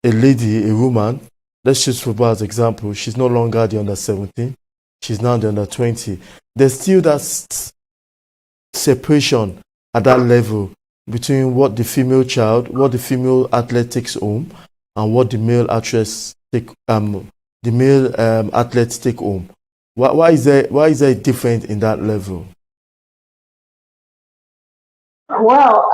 a lady, a woman, let's use football as an example, she's no longer the under 17, she's now the under 20. There's still that separation at that level between what the female child, what the female athlete takes home, and what the male athletes take home. Why is there different in that level? Well,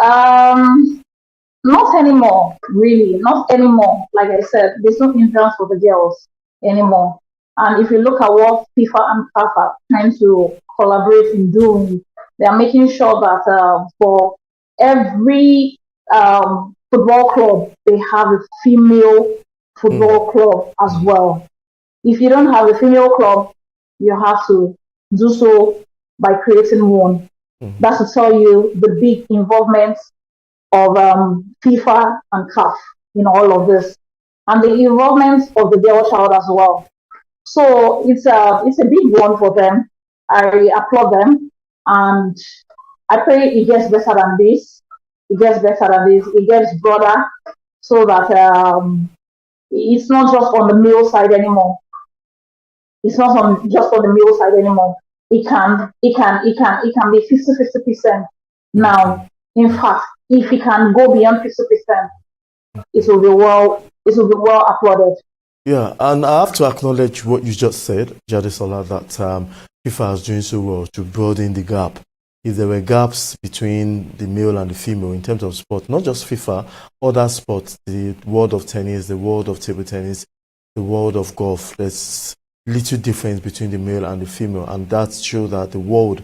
not anymore, really, not anymore. Like I said, there's no hindrance for the girls anymore. And if you look at what FIFA and CAF are trying to collaborate in doing, they are making sure that for every football club, they have a female football club as well. If you don't have a female club, you have to do so by creating one. That's to tell you the big involvement of FIFA and CAF in all of this, and the involvement of the girl child as well. So it's a big one for them. I applaud them, and I pray it gets better than this. It gets better than this. It gets broader, so that it's not just on the male side anymore. It's not just on the male side anymore. It can be 50% now. In fact, if it can go beyond 50%, it will be well applauded. Yeah, and I have to acknowledge what you just said, Jadesola, that FIFA is doing so well to broaden the gap. If there were gaps between the male and the female in terms of sport, not just FIFA, other sports, the world of tennis, the world of table tennis, the world of golf, there's little difference between the male and the female, and that shows that the World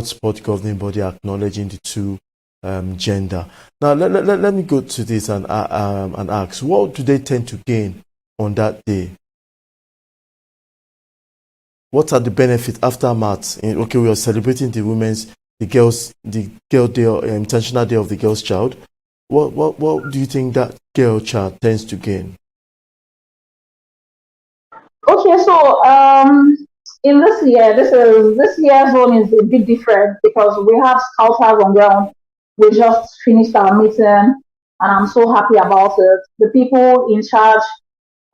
Sport Governing Body acknowledging the two gender. Now, let me go to this and ask, what do they tend to gain on that day? What are the benefits aftermath? Okay, we are celebrating the girl day, International Day of the Girl's Child. What do you think that girl child tends to gain? Okay, so in this year, this year's one is a bit different because we have scouters on ground. We just finished our meeting, and I'm so happy about it. The people in charge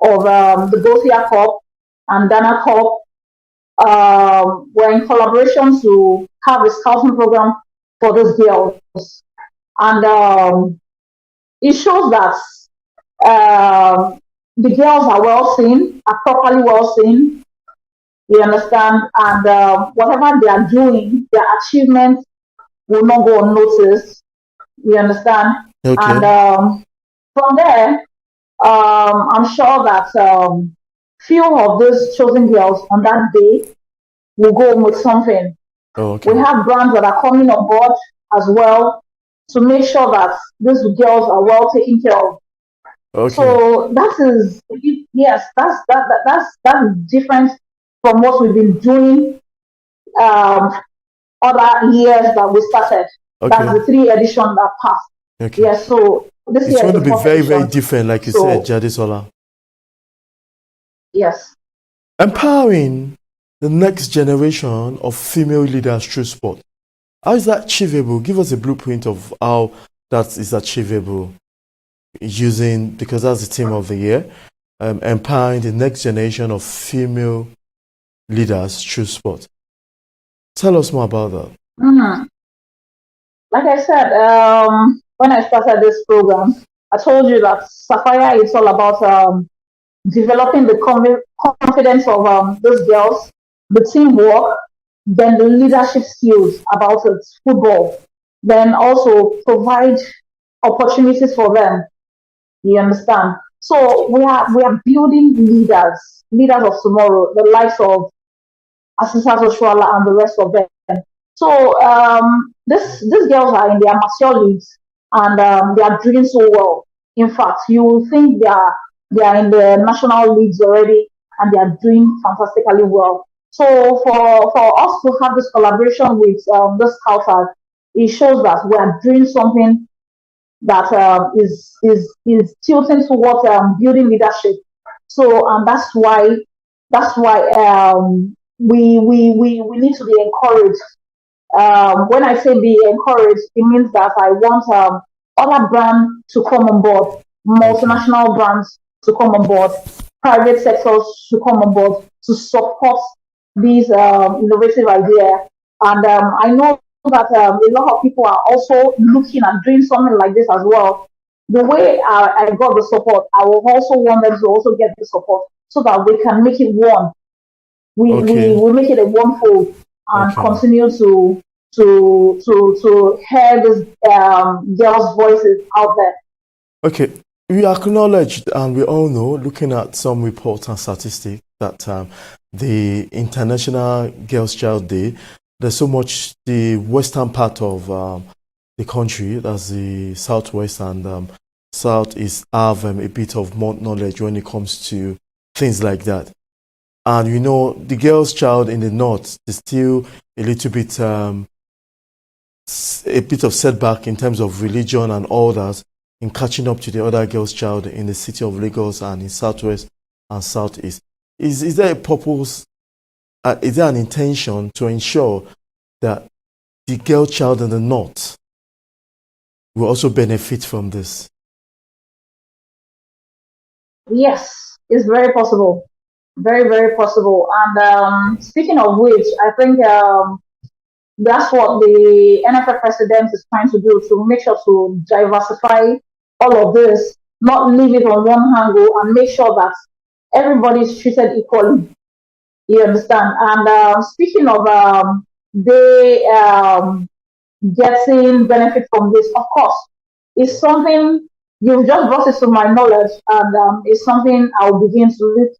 of the Gothia Cup and Dana Cup were in collaboration to have a scouting program for those girls, and it shows that the girls are well seen, are properly well seen. You understand, and whatever they are doing, their achievements will not go unnoticed. You understand, okay. And from there, I'm sure that few of those chosen girls on that day will go with something. Oh, okay. We have brands that are coming on board as well to make sure that these girls are well taken care of. Okay. So that's different from what we've been doing other years that we started. Okay. That's the 3 editions that passed. Okay. Yeah, so this it's year going to be very, edition. very different, like you said, Jadesola. Yes. Empowering the next generation of female leaders through sport. How is that achievable? Give us a blueprint of how that is achievable because that's the theme of the year, empowering the next generation of female leaders through sport. Tell us more about that. Mm-hmm. Like I said, when I started this program, I told you that Sapphire is all about developing the confidence of those girls, the teamwork, then the leadership skills about football, then also provide opportunities for them. You understand? So we are building leaders of tomorrow, the likes of Asisa Oshuala and the rest of them. So these girls are in the amateur leagues and they are doing so well. In fact, you will think they are in the national leagues already and they are doing fantastically well. So for us to have this collaboration with the scouters, it shows that we are doing something that is tilting towards building leadership. So that's why we need to be encouraged. When I say be encouraged, it means that I want other brands to come on board, multinational brands to come on board, private sectors to come on board to support these innovative ideas. And I know that a lot of people are also looking at doing something like this as well. The way I got the support, I will also want them to also get the support so that we can make it one. We make it a one fold and continue to hear these girls' voices out there. Okay, we acknowledge and we all know, looking at some reports and statistics, that the International Girls' Child Day, there's so much the western part of the country, that's the southwest and southeast, have a bit of more knowledge when it comes to things like that. And you know, the girl's child in the north is still a little bit of setback in terms of religion and all that in catching up to the other girl's child in the city of Lagos and in southwest and southeast. Is there a purpose? Is there an intention to ensure that the girl child in the north will also benefit from this? Yes, it's very possible. Very, very possible. And speaking of which, I think that's what the NFL president is trying to do, to make sure to diversify all of this, not leave it on one angle, and make sure that everybody is treated equally. You understand? And speaking of they getting benefit from this, of course, it's something you've just brought it to my knowledge, and it's something I'll begin to look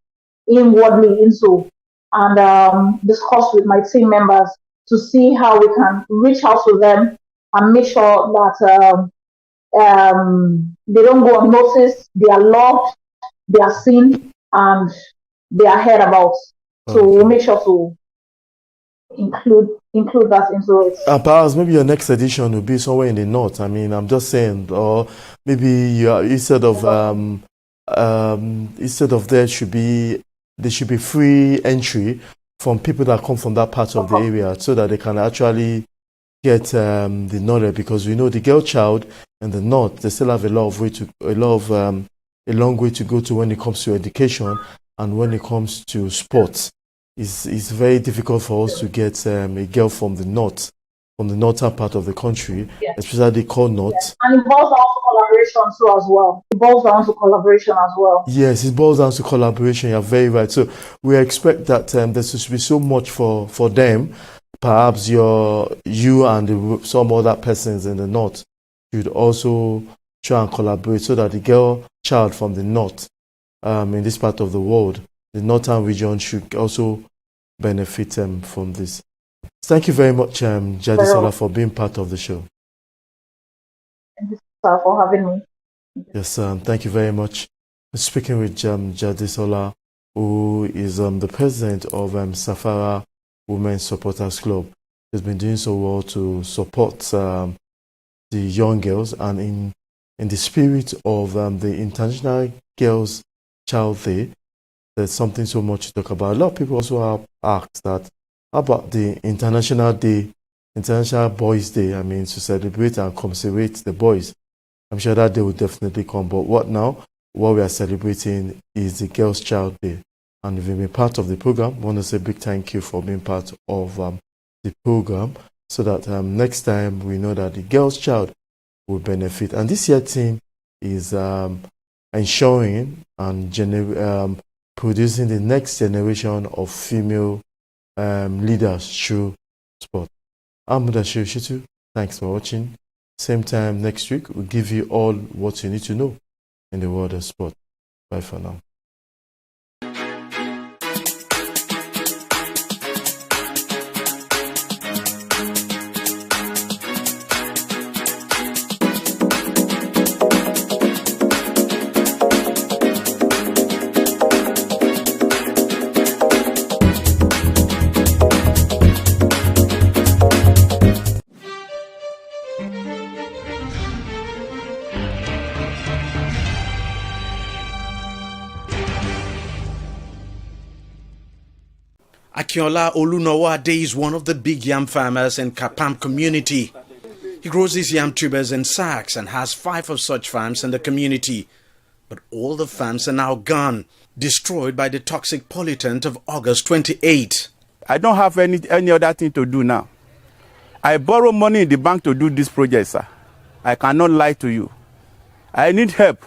inwardly into and discuss with my team members to see how we can reach out to them and make sure that they don't go unnoticed, they are loved, they are seen, and they are heard about. So we'll make sure to include that into it. Perhaps maybe your next edition will be somewhere in the north. I mean, I'm just saying, or maybe you are, instead of there should be free entry from people that come from that part of the area, so that they can actually get the knowledge, because we know the girl child in the north, they still have a long way to go to when it comes to education and when it comes to sports. It's very difficult for us to get a girl from the northern part of the country, especially called north. Yes. And it boils down to collaboration too as well. It boils down to collaboration as well. Yes, it boils down to collaboration. You're very right. So we expect that there should be so much for them. Perhaps you and some other persons in the north should also try and collaborate, so that the girl child from the north in this part of the world, the northern region, should also benefit from this. Thank you very much, Jadisola, for being part of the show. Thank you, sir, for having me. Yes, thank you very much. Speaking with Jadisola, who is the president of Safara Women's Supporters Club. Has been doing so well to support the young girls, and in the spirit of the International Girls Child Day, there's something so much to talk about. A lot of people also have asked that, how about the International Boys Day, I mean, to celebrate and commemorate the boys. I'm sure that day will definitely come, but what we are celebrating is the Girls Child Day. And if you've been part of the program, I want to say a big thank you for being part of the program, so that next time we know that the girl's child will benefit. And this year's theme is ensuring and producing the next generation of female leaders through sport. I'm Mudashiru Shitu. Thanks for watching. Same time next week, we'll give you all what you need to know in the world of sport. Bye for now. Akinola Olunowade is one of the big yam farmers in Kapam community. He grows his yam tubers in sacks and has 5 of such farms in the community. But all the farms are now gone, destroyed by the toxic pollutant of August 28. I don't have any other thing to do now. I borrow money in the bank to do this project, sir. I cannot lie to you. I need help.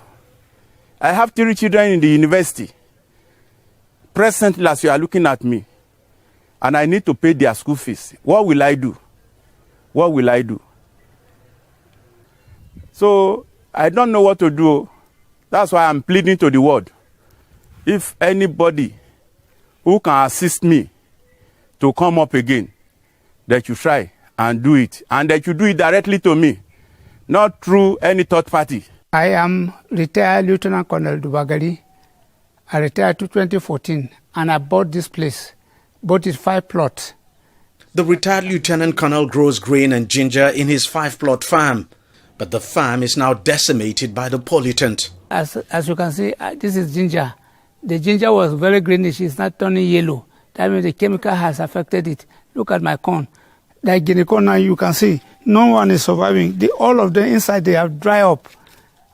I have 3 children in the university. Presently, as you are looking at me, and I need to pay their school fees. What will I do? What will I do? So I don't know what to do. That's why I'm pleading to the world. If anybody who can assist me to come up again, that you try and do it. And that you do it directly to me, not through any third party. I am retired Lieutenant Colonel Dubagari. I retired to 2014, and I bought this place. Bought his 5 plots. The retired Lieutenant Colonel grows grain and ginger in his 5-plot farm, but the farm is now decimated by the pollutant. As you can see, this is ginger. The ginger was very greenish. It's not turning yellow. That means the chemical has affected it. Look at my corn. Like guinea corn now, you can see no one is surviving. All of the inside, they have dried up.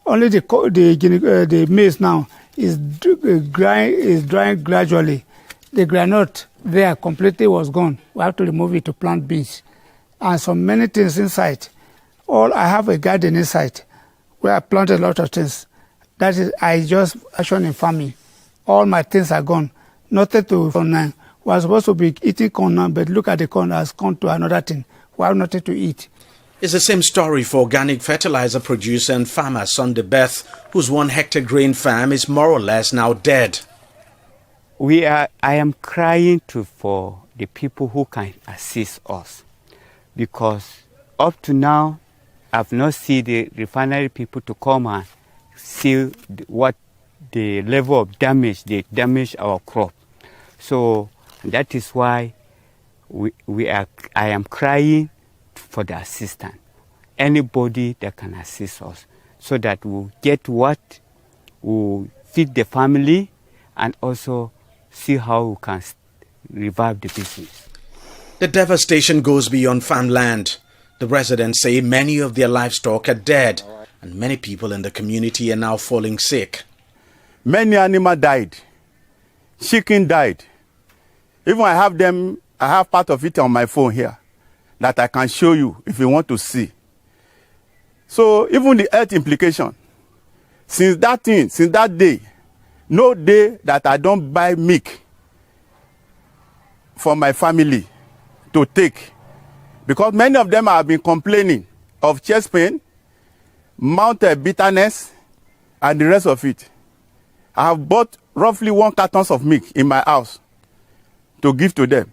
Only the maize now is drying gradually. The granite there completely was gone. We have to remove it to plant beans. And so many things inside. I have a garden inside where I planted a lot of things. That is, I just action in farming. all my things are gone. Nothing to for now. We are supposed to be eating corn now, but look at the corn has gone to another thing. We have nothing to eat. It's the same story for organic fertilizer producer and farmer Sunday Beth, whose 1 hectare grain farm is more or less now dead. I am crying for the people who can assist us, because up to now, I've not seen the refinery people to come and see what the level of damage they damage our crop. So that is why I am crying for the assistance. Anybody that can assist us, so that we'll get what will feed the family and also see how we can revive the business. The devastation goes beyond farmland. The residents say many of their livestock are dead, and many people in the community are now falling sick. Many animals died. Chicken died. Even I have part of it on my phone here that I can show you if you want to see. So even the health implication, since that day, no day that I don't buy milk for my family to take. Because many of them have been complaining of chest pain, mouth bitterness, and the rest of it. I have bought roughly 1 carton of milk in my house to give to them.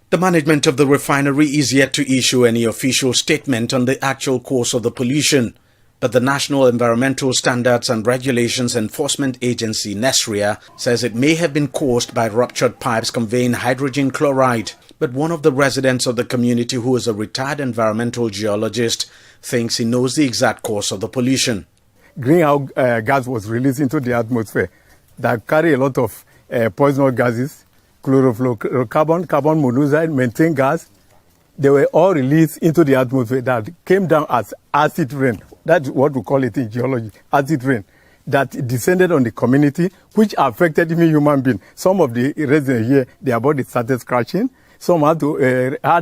The management of the refinery is yet to issue any official statement on the actual cause of the pollution, but the National Environmental Standards and Regulations Enforcement Agency, NESRIA, says it may have been caused by ruptured pipes conveying hydrogen chloride. But one of the residents of the community, who is a retired environmental geologist, thinks he knows the exact cause of the pollution. Greenhouse gas was released into the atmosphere that carry a lot of poisonous gases, chlorofluorocarbon, carbon monoxide, methane gas. They were all released into the atmosphere that came down as acid rain. That's what we call it in geology, acid rain, that descended on the community, which affected even human beings. Some of the residents here, their body started scratching. Some had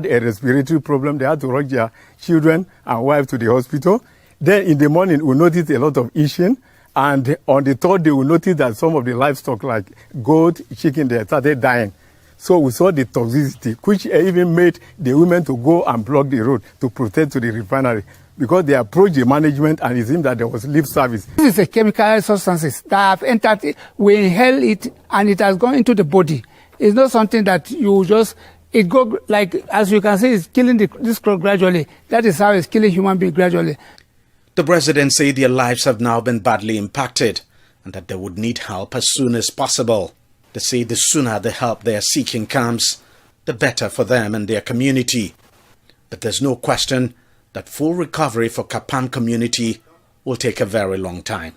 a respiratory problem. They had to rush their children and wife to the hospital. Then in the morning, we noticed a lot of itching. And on the 3rd day, we noticed that some of the livestock, like goat, chicken, they started dying. So we saw the toxicity, which even made the women to go and block the road to protect to the refinery, because they approached the management and it seemed that there was lip service. This is a chemical substances that have entered. We inhale it and it has gone into the body. It's not something that you just, it go like, as you can see, it's killing this crop gradually. That is how it's killing human beings gradually. The residents say their lives have now been badly impacted and that they would need help as soon as possible. They say the sooner the help they are seeking comes, the better for them and their community. But there's no question that full recovery for Kapam community will take a very long time.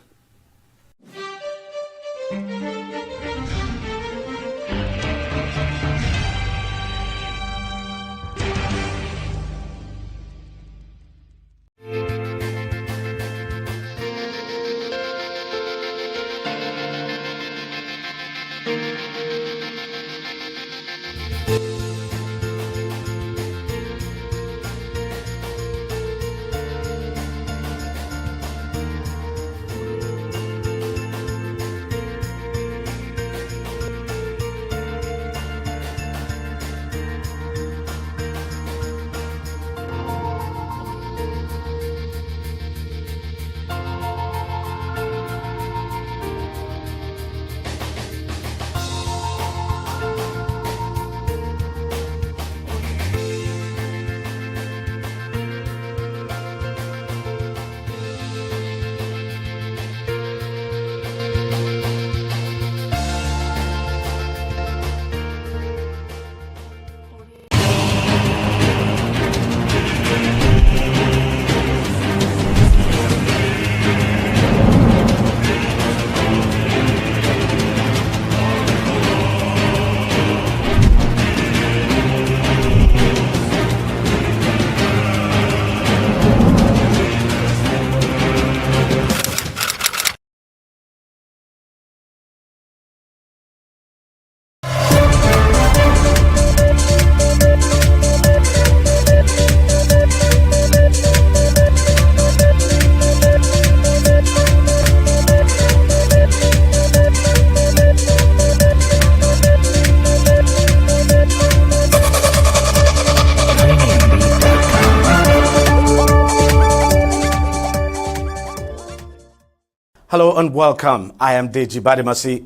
Hello and welcome. I am Deji Badimasi.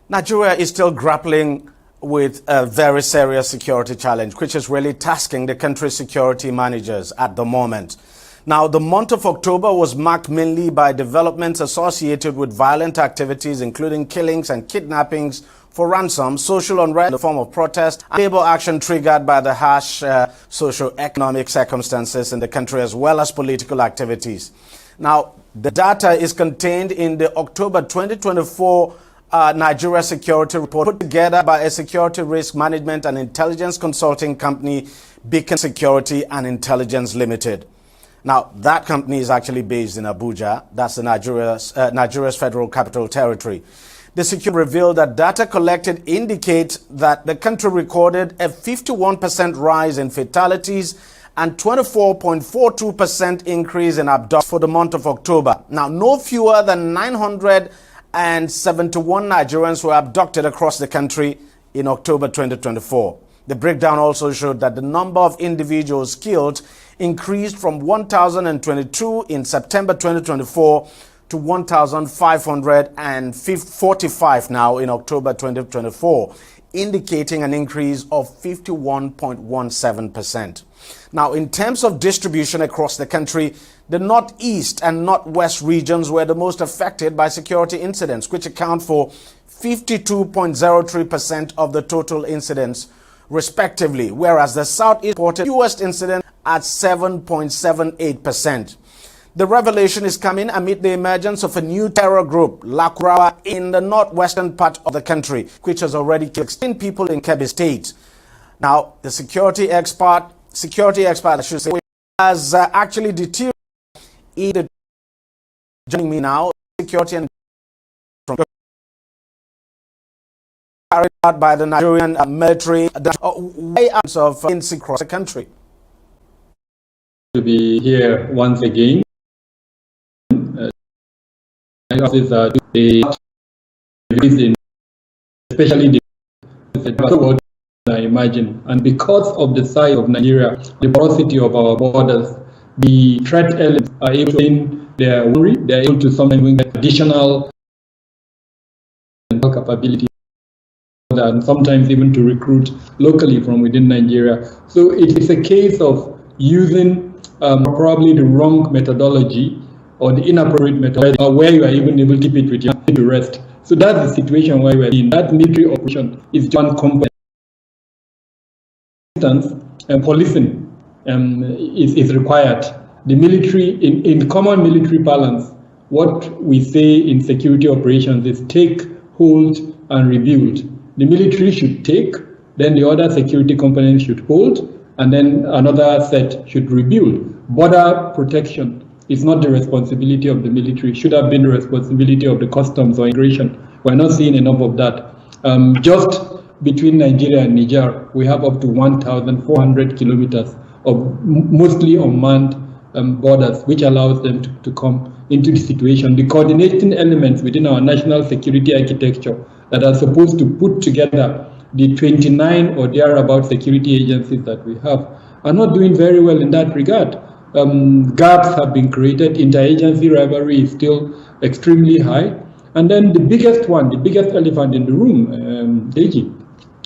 Nigeria is still grappling with a very serious security challenge, which is really tasking the country's security managers at the moment. Now, the month of October was marked mainly by developments associated with violent activities, including killings and kidnappings for ransom, social unrest in the form of protest, and labor action triggered by the harsh socio-economic circumstances in the country, as well as political activities. Now, the data is contained in the October 2024 Nigeria Security Report put together by a security risk management and intelligence consulting company, Beacon Security and Intelligence Limited. Now, that company is actually based in Abuja. That's the Nigeria's Federal Capital Territory. The security revealed that data collected indicate that the country recorded a 51% rise in fatalities and 24.42% increase in abductions for the month of October. Now, no fewer than 971 Nigerians were abducted across the country in October 2024. The breakdown also showed that the number of individuals killed increased from 1,022 in September 2024 to 1,545 now in October 2024, indicating an increase of 51.17%. Now, in terms of distribution across the country, the northeast and northwest regions were the most affected by security incidents, which account for 52.03% of the total incidents, respectively, whereas the southeast reported the fewest incidents at 7.78%. The revelation is coming amid the emergence of a new terror group, Lakurawa, in the northwestern part of the country, which has already killed 16 people in Kebbi State. Now, the security expert, I should say, has actually deteriorated. Joining me now, security and carried out by the Nigerian military of across the country. To be here once again. Especially the I imagine, and because of the size of Nigeria, the porosity of our borders, the threat elements are able to they're able to sometimes bring additional capability and sometimes even to recruit locally from within Nigeria. So it is a case of using probably the wrong methodology or the inappropriate methodology where you are even able to keep it with your to rest. So that's the situation where we're in. That military operation is one component. And policing is required. The military, in common military parlance, what we say in security operations is take, hold, and rebuild. The military should take, then the other security components should hold, and then another set should rebuild. Border protection is not the responsibility of the military. It should have been the responsibility of the customs or immigration. We're not seeing enough of that. Just between Nigeria and Niger, we have up to 1,400 kilometers of mostly unmanned borders, which allows them to come into the situation. The coordinating elements within our national security architecture that are supposed to put together the 29 or thereabout security agencies that we have are not doing very well in that regard. Gaps have been created. Interagency rivalry is still extremely high. And then the biggest elephant in the room, Deji,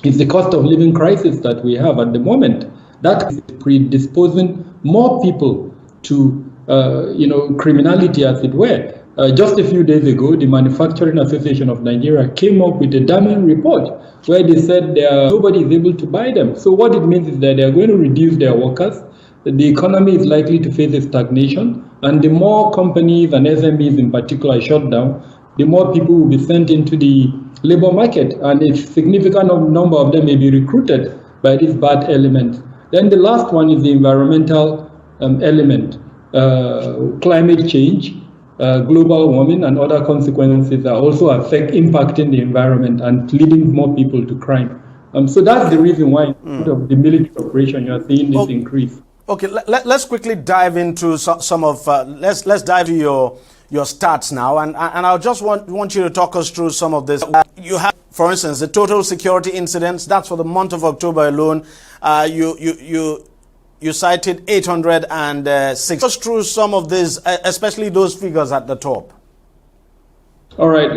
is the cost of living crisis that we have at the moment. That is predisposing more people to, criminality, as it were. Just a few days ago, the Manufacturing Association of Nigeria came up with a damning report where they said nobody is able to buy them. So what it means is that they are going to reduce their workers. The economy is likely to face a stagnation, and the more companies and SMEs in particular shut down, the more people will be sent into the labor market, and a significant number of them may be recruited by these bad elements. Then the last one is the environmental element. Climate change, global warming, and other consequences are also impacting the environment and leading more people to crime. So that's the reason why of the military operation you are seeing this increase. Okay, let's quickly dive into some of let's dive into your stats now, and I just want you to talk us through some of this. You have, for instance, the total security incidents. That's for the month of October alone. You cited 806. Talk us through some of these, especially those figures at the top. All right.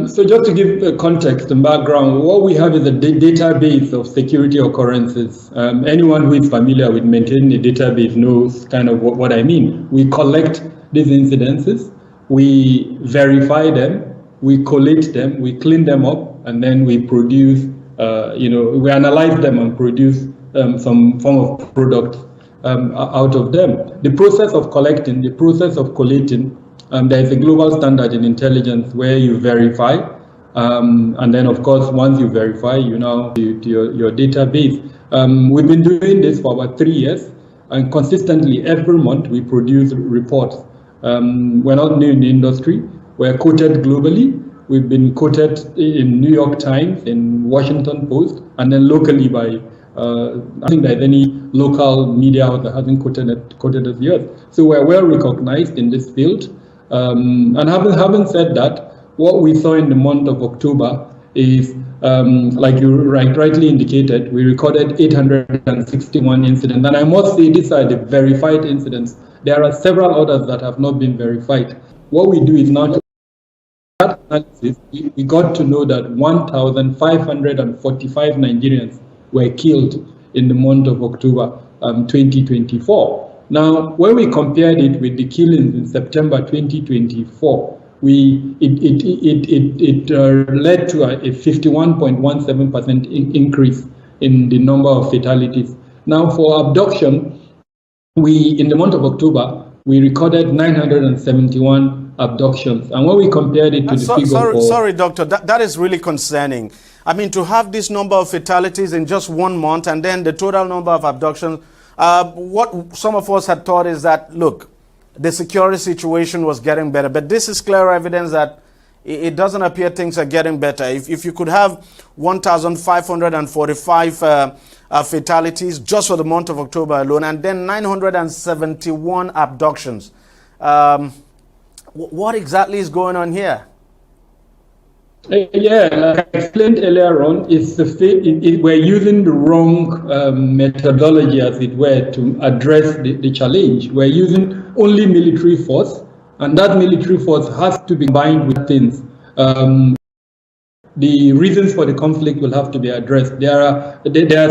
So just to give context and background, what we have is a database of security occurrences. Anyone who is familiar with maintaining a database knows kind of what I mean. We collect these incidences, we verify them, we collate them, we clean them up, and then we produce, we analyze them and produce some form of product out of them. The process of collecting, the process of collating, there is a global standard in intelligence where you verify, and then of course once you verify, you now to your database. We've been doing this for about 3 years, and consistently every month we produce reports. We're not new in the industry. We're quoted globally. We've been quoted in New York Times, in Washington Post, and then locally by I think there's any local media that hasn't quoted us yet. So we're well recognized in this field. And having said that, what we saw in the month of October is, like you rightly indicated, we recorded 861 incidents. And I must say these are the verified incidents. There are several others that have not been verified. What we do is now, that analysis, we got to know that 1,545 Nigerians were killed in the month of October 2024. Now, when we compared it with the killings in September 2024, it led to a 51.17% increase in the number of fatalities. Now, for abduction, in the month of October, we recorded 971 abductions. And when we compared it to the figure Sorry, doctor, that is really concerning. I mean, to have this number of fatalities in just 1 month and then the total number of abductions, what some of us had thought is that, look, the security situation was getting better. But this is clear evidence that it doesn't appear things are getting better. If you could have 1,545 fatalities just for the month of October alone, and then 971 abductions, what exactly is going on here? Yeah, like I explained earlier on, we're using the wrong methodology, as it were, to address the challenge. We're using only military force, and that military force has to be combined with things. The reasons for the conflict will have to be addressed. There are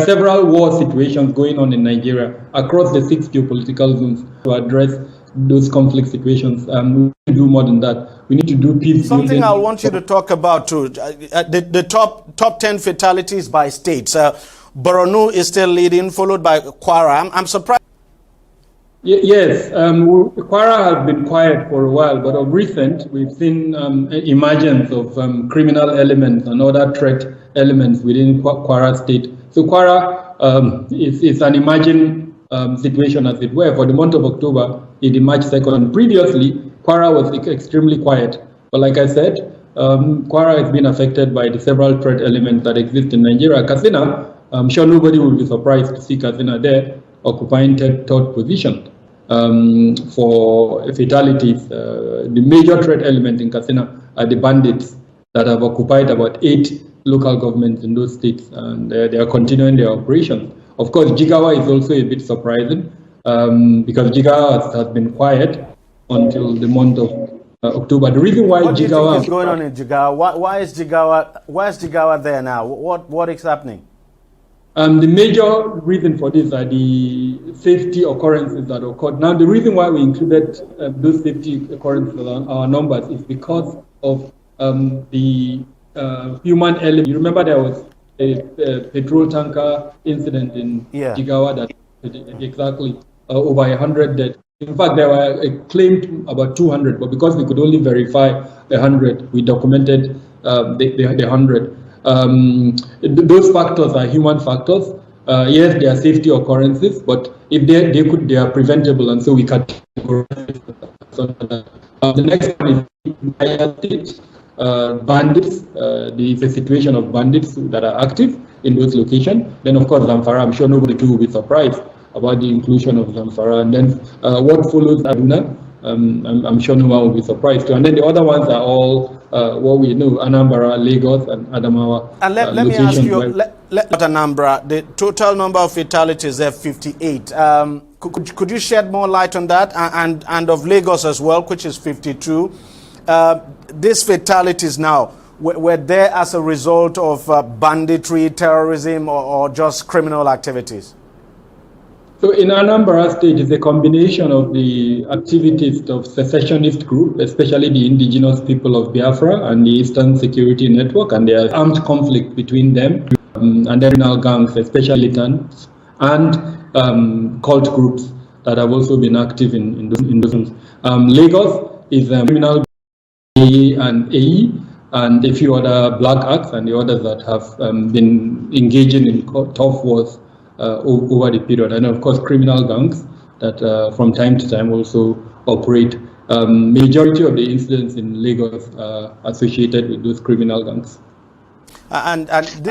several war situations going on in Nigeria across the 6 geopolitical zones to address those conflict situations. We need to do more than that. We need to do peace Something building. I want you to talk about too, the top 10 fatalities by states. Borno is still leading, followed by Kwara. I'm surprised. Yes, Kwara has been quiet for a while, but of recent, we've seen emergence of criminal elements and other threat elements within Kwara state. So Kwara is an emerging situation, as it were. For the month of October, it emerged second. Previously, Kwara was extremely quiet. But like I said, Kwara has been affected by the several threat elements that exist in Nigeria. Katsina, I'm sure nobody will be surprised to see Katsina there occupying third position for fatalities. The major threat element in Katsina are the bandits that have occupied about 8 local governments in those states, and they are continuing their operations. Of course, Jigawa is also a bit surprising because Jigawa has been quiet until the month of October. The reason why what do you Jigawa think is going on in Jigawa? Why is Jigawa there now? What is happening? The major reason for this are the safety occurrences that occurred. Now, the reason why we included those safety occurrences on our numbers is because of the human element. You remember there was a petrol tanker incident in Jigawa that exactly over 100 dead. In fact, there were claimed about 200, but because we could only verify 100, we documented the 100. Those factors are human factors. Yes, they are safety occurrences, but if they are preventable, and so we categorize. The next one is bandits. There is a situation of bandits that are active in those locations. Then, of course, Zamfara. I'm sure nobody too will be surprised about the inclusion of Zamfara. And then what follows Aduna, I'm sure no one will be surprised too. And then the other ones are all what we know: Anambra, Lagos, and Adamawa. And let me ask you, Anambra, the total number of fatalities there 58. Could you shed more light on that? And of Lagos as well, which is 52. these fatalities now, were they as a result of banditry, terrorism, or just criminal activities? So in Anambra State, it's a combination of the activities of secessionist group, especially the indigenous people of Biafra and the Eastern Security Network, and there's armed conflict between them, and criminal gangs, especially militants, and cult groups that have also been active in those. Lagos is a criminal and AE, and a few other black acts and the others that have been engaging in tough wars over the period, and of course criminal gangs that from time to time also operate. Majority of the incidents in Lagos are associated with those criminal gangs. And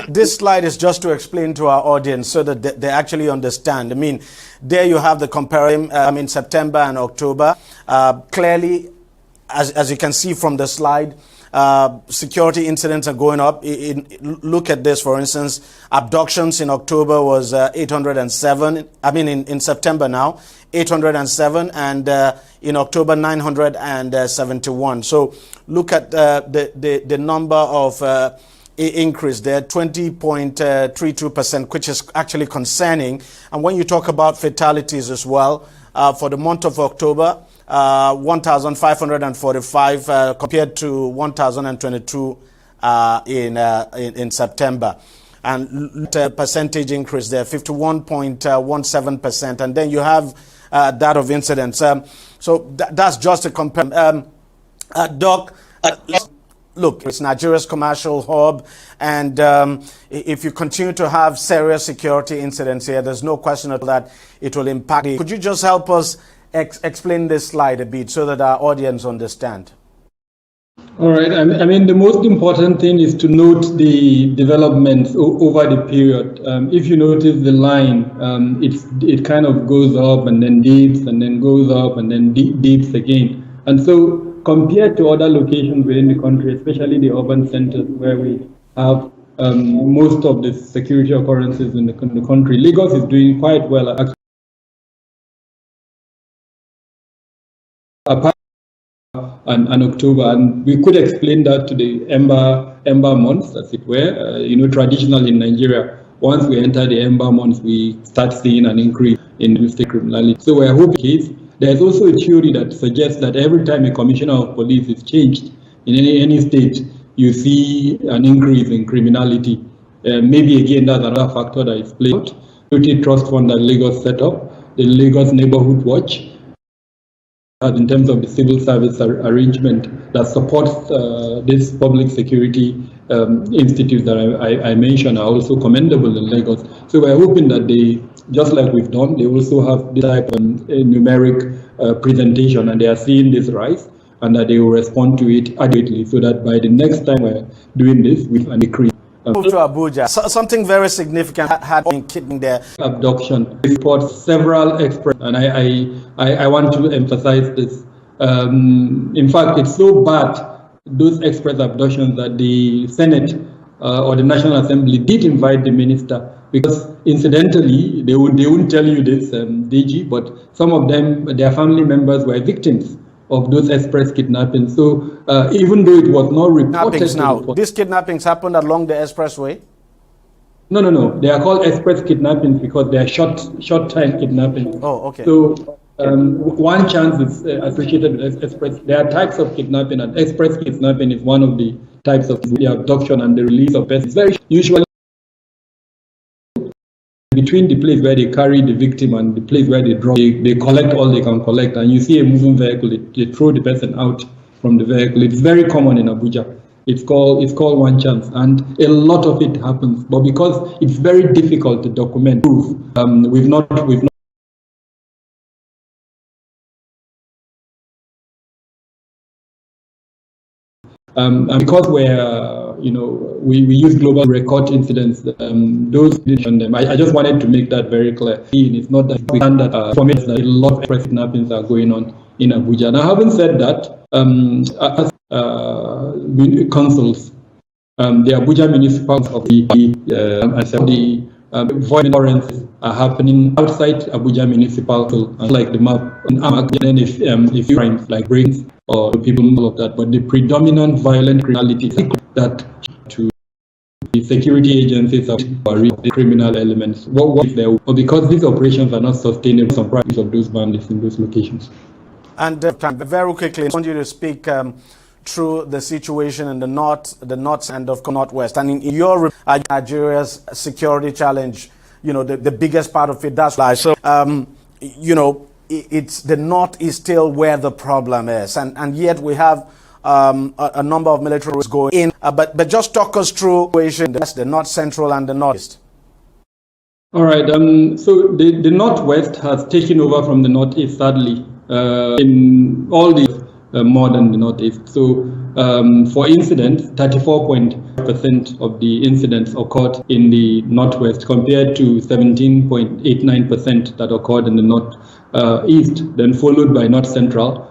this slide is just to explain to our audience so that they actually understand. I mean, there you have the comparison in September and October. Clearly, as you can see from the slide, security incidents are going up. Look at this, for instance, abductions in October was 807. I mean, in September now, 807, and in October 971. So look at the number of increase there, 20.32%, which is actually concerning. And when you talk about fatalities as well, for the month of October, 1,545 compared to 1,022 in September. And percentage increase there, 51.17%. And then you have that of incidents. So that's just a comparison. Doc, look, it's Nigeria's commercial hub, and if you continue to have serious security incidents here, there's no question that it will impact. Could you just help us explain this slide a bit so that our audience understand? All right. I mean, the most important thing is to note the developments over the period. If you notice the line, it kind of goes up and then dips and then goes up and then dips again. And so compared to other locations within the country, especially the urban centers where we have most of the security occurrences in the country, Lagos is doing quite well. Apart and October, and we could explain that to the Ember months, as it were. Traditionally in Nigeria, once we enter the Ember months, we start seeing an increase in state criminality. So we're hoping there's also a theory that suggests that every time a commissioner of police is changed in any state, you see an increase in criminality. Maybe again that's another factor that is played out. Security Trust Fund that Lagos set up, the Lagos Neighborhood Watch, in terms of the civil service arrangement that supports this public security institutes that I mentioned are also commendable in Lagos. So we're hoping that they, just like we've done, they also have this type of numeric presentation, and they are seeing this rise, and that they will respond to it adequately, so that by the next time we're doing this with an decrease. Move to Abuja. Something very significant had been kidnapping there. Abduction. Report several experts, and I want to emphasize this. In fact, it's so bad, those express abductions, that the Senate or the National Assembly did invite the minister, because incidentally, they wouldn't tell you this, DG, but some of them, their family members were victims of those express kidnappings. So even though it was not reported now, these kidnappings happened along the expressway? No. They are called express kidnappings because they are short time kidnappings. Oh, okay. So one chance is associated with express. There are types of kidnapping, and express kidnapping is one of the types of the abduction and the release of persons. It's very usually between the place where they carry the victim and the place where they drop, they collect all they can collect, and you see a moving vehicle, they throw the person out from the vehicle. It's very common in Abuja. It's called one chance, and a lot of it happens. But because it's very difficult to document, we've not. And because we use global record incidents, those on them. I just wanted to make that very clear. It's not that we can that that a lot of express kidnappings are going on in Abuja. Now, having said that, as councils, the Abuja municipal of the violent occurrences are happening outside Abuja Municipal Council, like the map on Amak, and if you crimes like breaks or people, all of that. But the predominant violent criminality that to the security agencies are the criminal elements. What is there? But because these operations are not sustainable, some practice of those bandits in those locations. And very quickly, I want you to speak through the situation in the north and of northwest, and in your Nigeria's security challenge. You know, the biggest part of it. That's why. So, you know, it's the north is still where the problem is, and yet we have a number of military going in. But just talk us through the north central and the northeast. All right. So the northwest has taken over from the northeast, sadly, in all these more than the northeast. So for incidents, 34.5% of the incidents occurred in the northwest compared to 17.89% that occurred in the northeast, then followed by north central,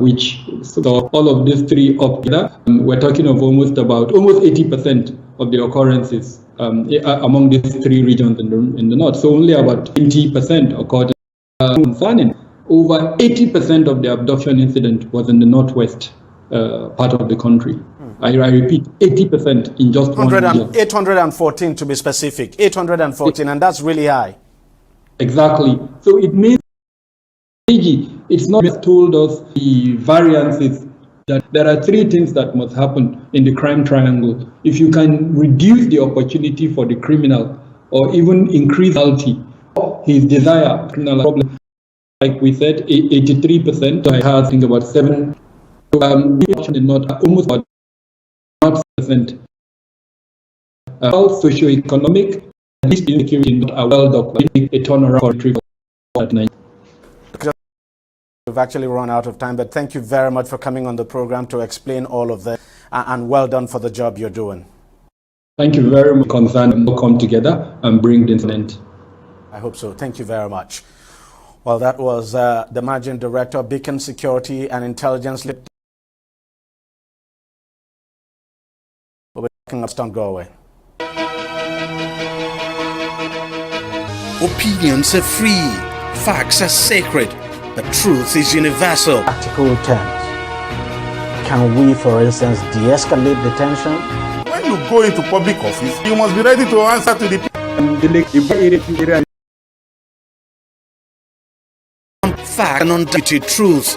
which so all of these three up together, we're talking of almost 80% of the occurrences among these three regions in the north. So only about 20% occurred. Concerning over 80% of the abduction incident was in the northwest part of the country. I repeat, 80% in just one region. 814 to be specific, 814, and that's really high. Exactly. So it means it's not just told us the variances, that there are three things that must happen in the crime triangle. If you can reduce the opportunity for the criminal or even increase his desire, criminal problem, like we said, 83%. I have think about 7. Almost about 0.5%. Socioeconomic and insecurity are well documented. A turnaround at night. We've actually run out of time, but thank you very much for coming on the program to explain all of that, and well done for the job you're doing. Thank you very much, concern, and we'll come together and bring this end. I hope so. Thank you very much. Well, that was the Managing Director of Beacon Security and Intelligence. We'll be talking about Galway. Opinions are free, facts are sacred, but truth is universal. Practical terms. Can we, for instance, de-escalate the tension? When you go into public office, you must be ready to answer to the fact and undisputed truth.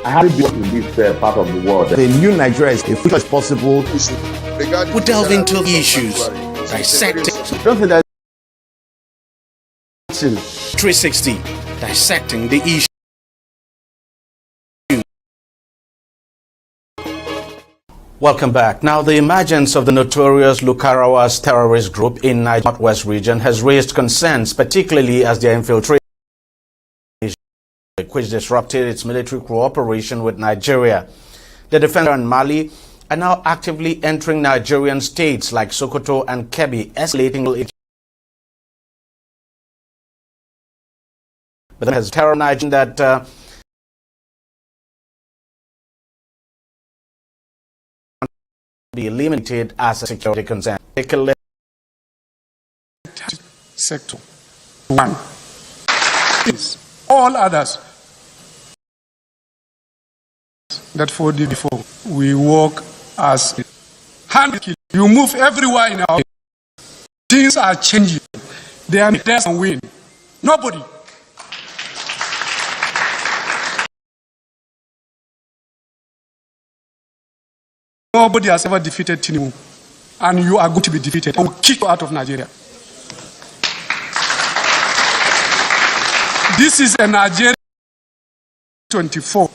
I have been in this part of the world. The new Nigeria is as future as possible. We delve into issues, dissecting. Don't think that 360, dissecting the issue. Welcome back. Now, the emergence of the notorious Lukarawas terrorist group in Niger Northwest region has raised concerns, particularly as their infiltration, which disrupted its military cooperation with Nigeria. The defenders in Mali are now actively entering Nigerian states like Sokoto and Kebbi, escalating it. But then has terror Nigeria that be eliminated as a security concern. Sector 1. All others that fought before, we work as hand kill. You move everywhere in our things are changing. They are less and win. Nobody. Nobody has ever defeated Tinubu, and you are going to be defeated. I will kick you out of Nigeria. This is a Nigeria 24,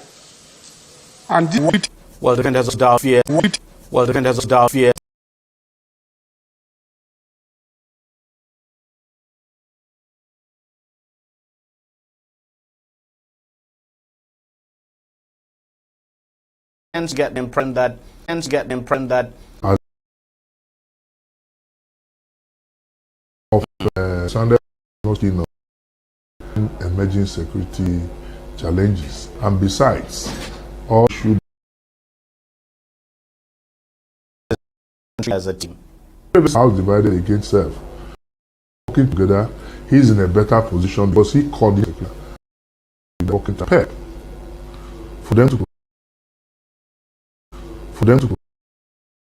and this well, the defenders of Darfur. Well, the defenders of Darfur. And get the impression that Sunday talking of emerging security challenges, and besides, all should as a team. House divided against self. working together, he's in a better position because he coordinates working to PEP for them to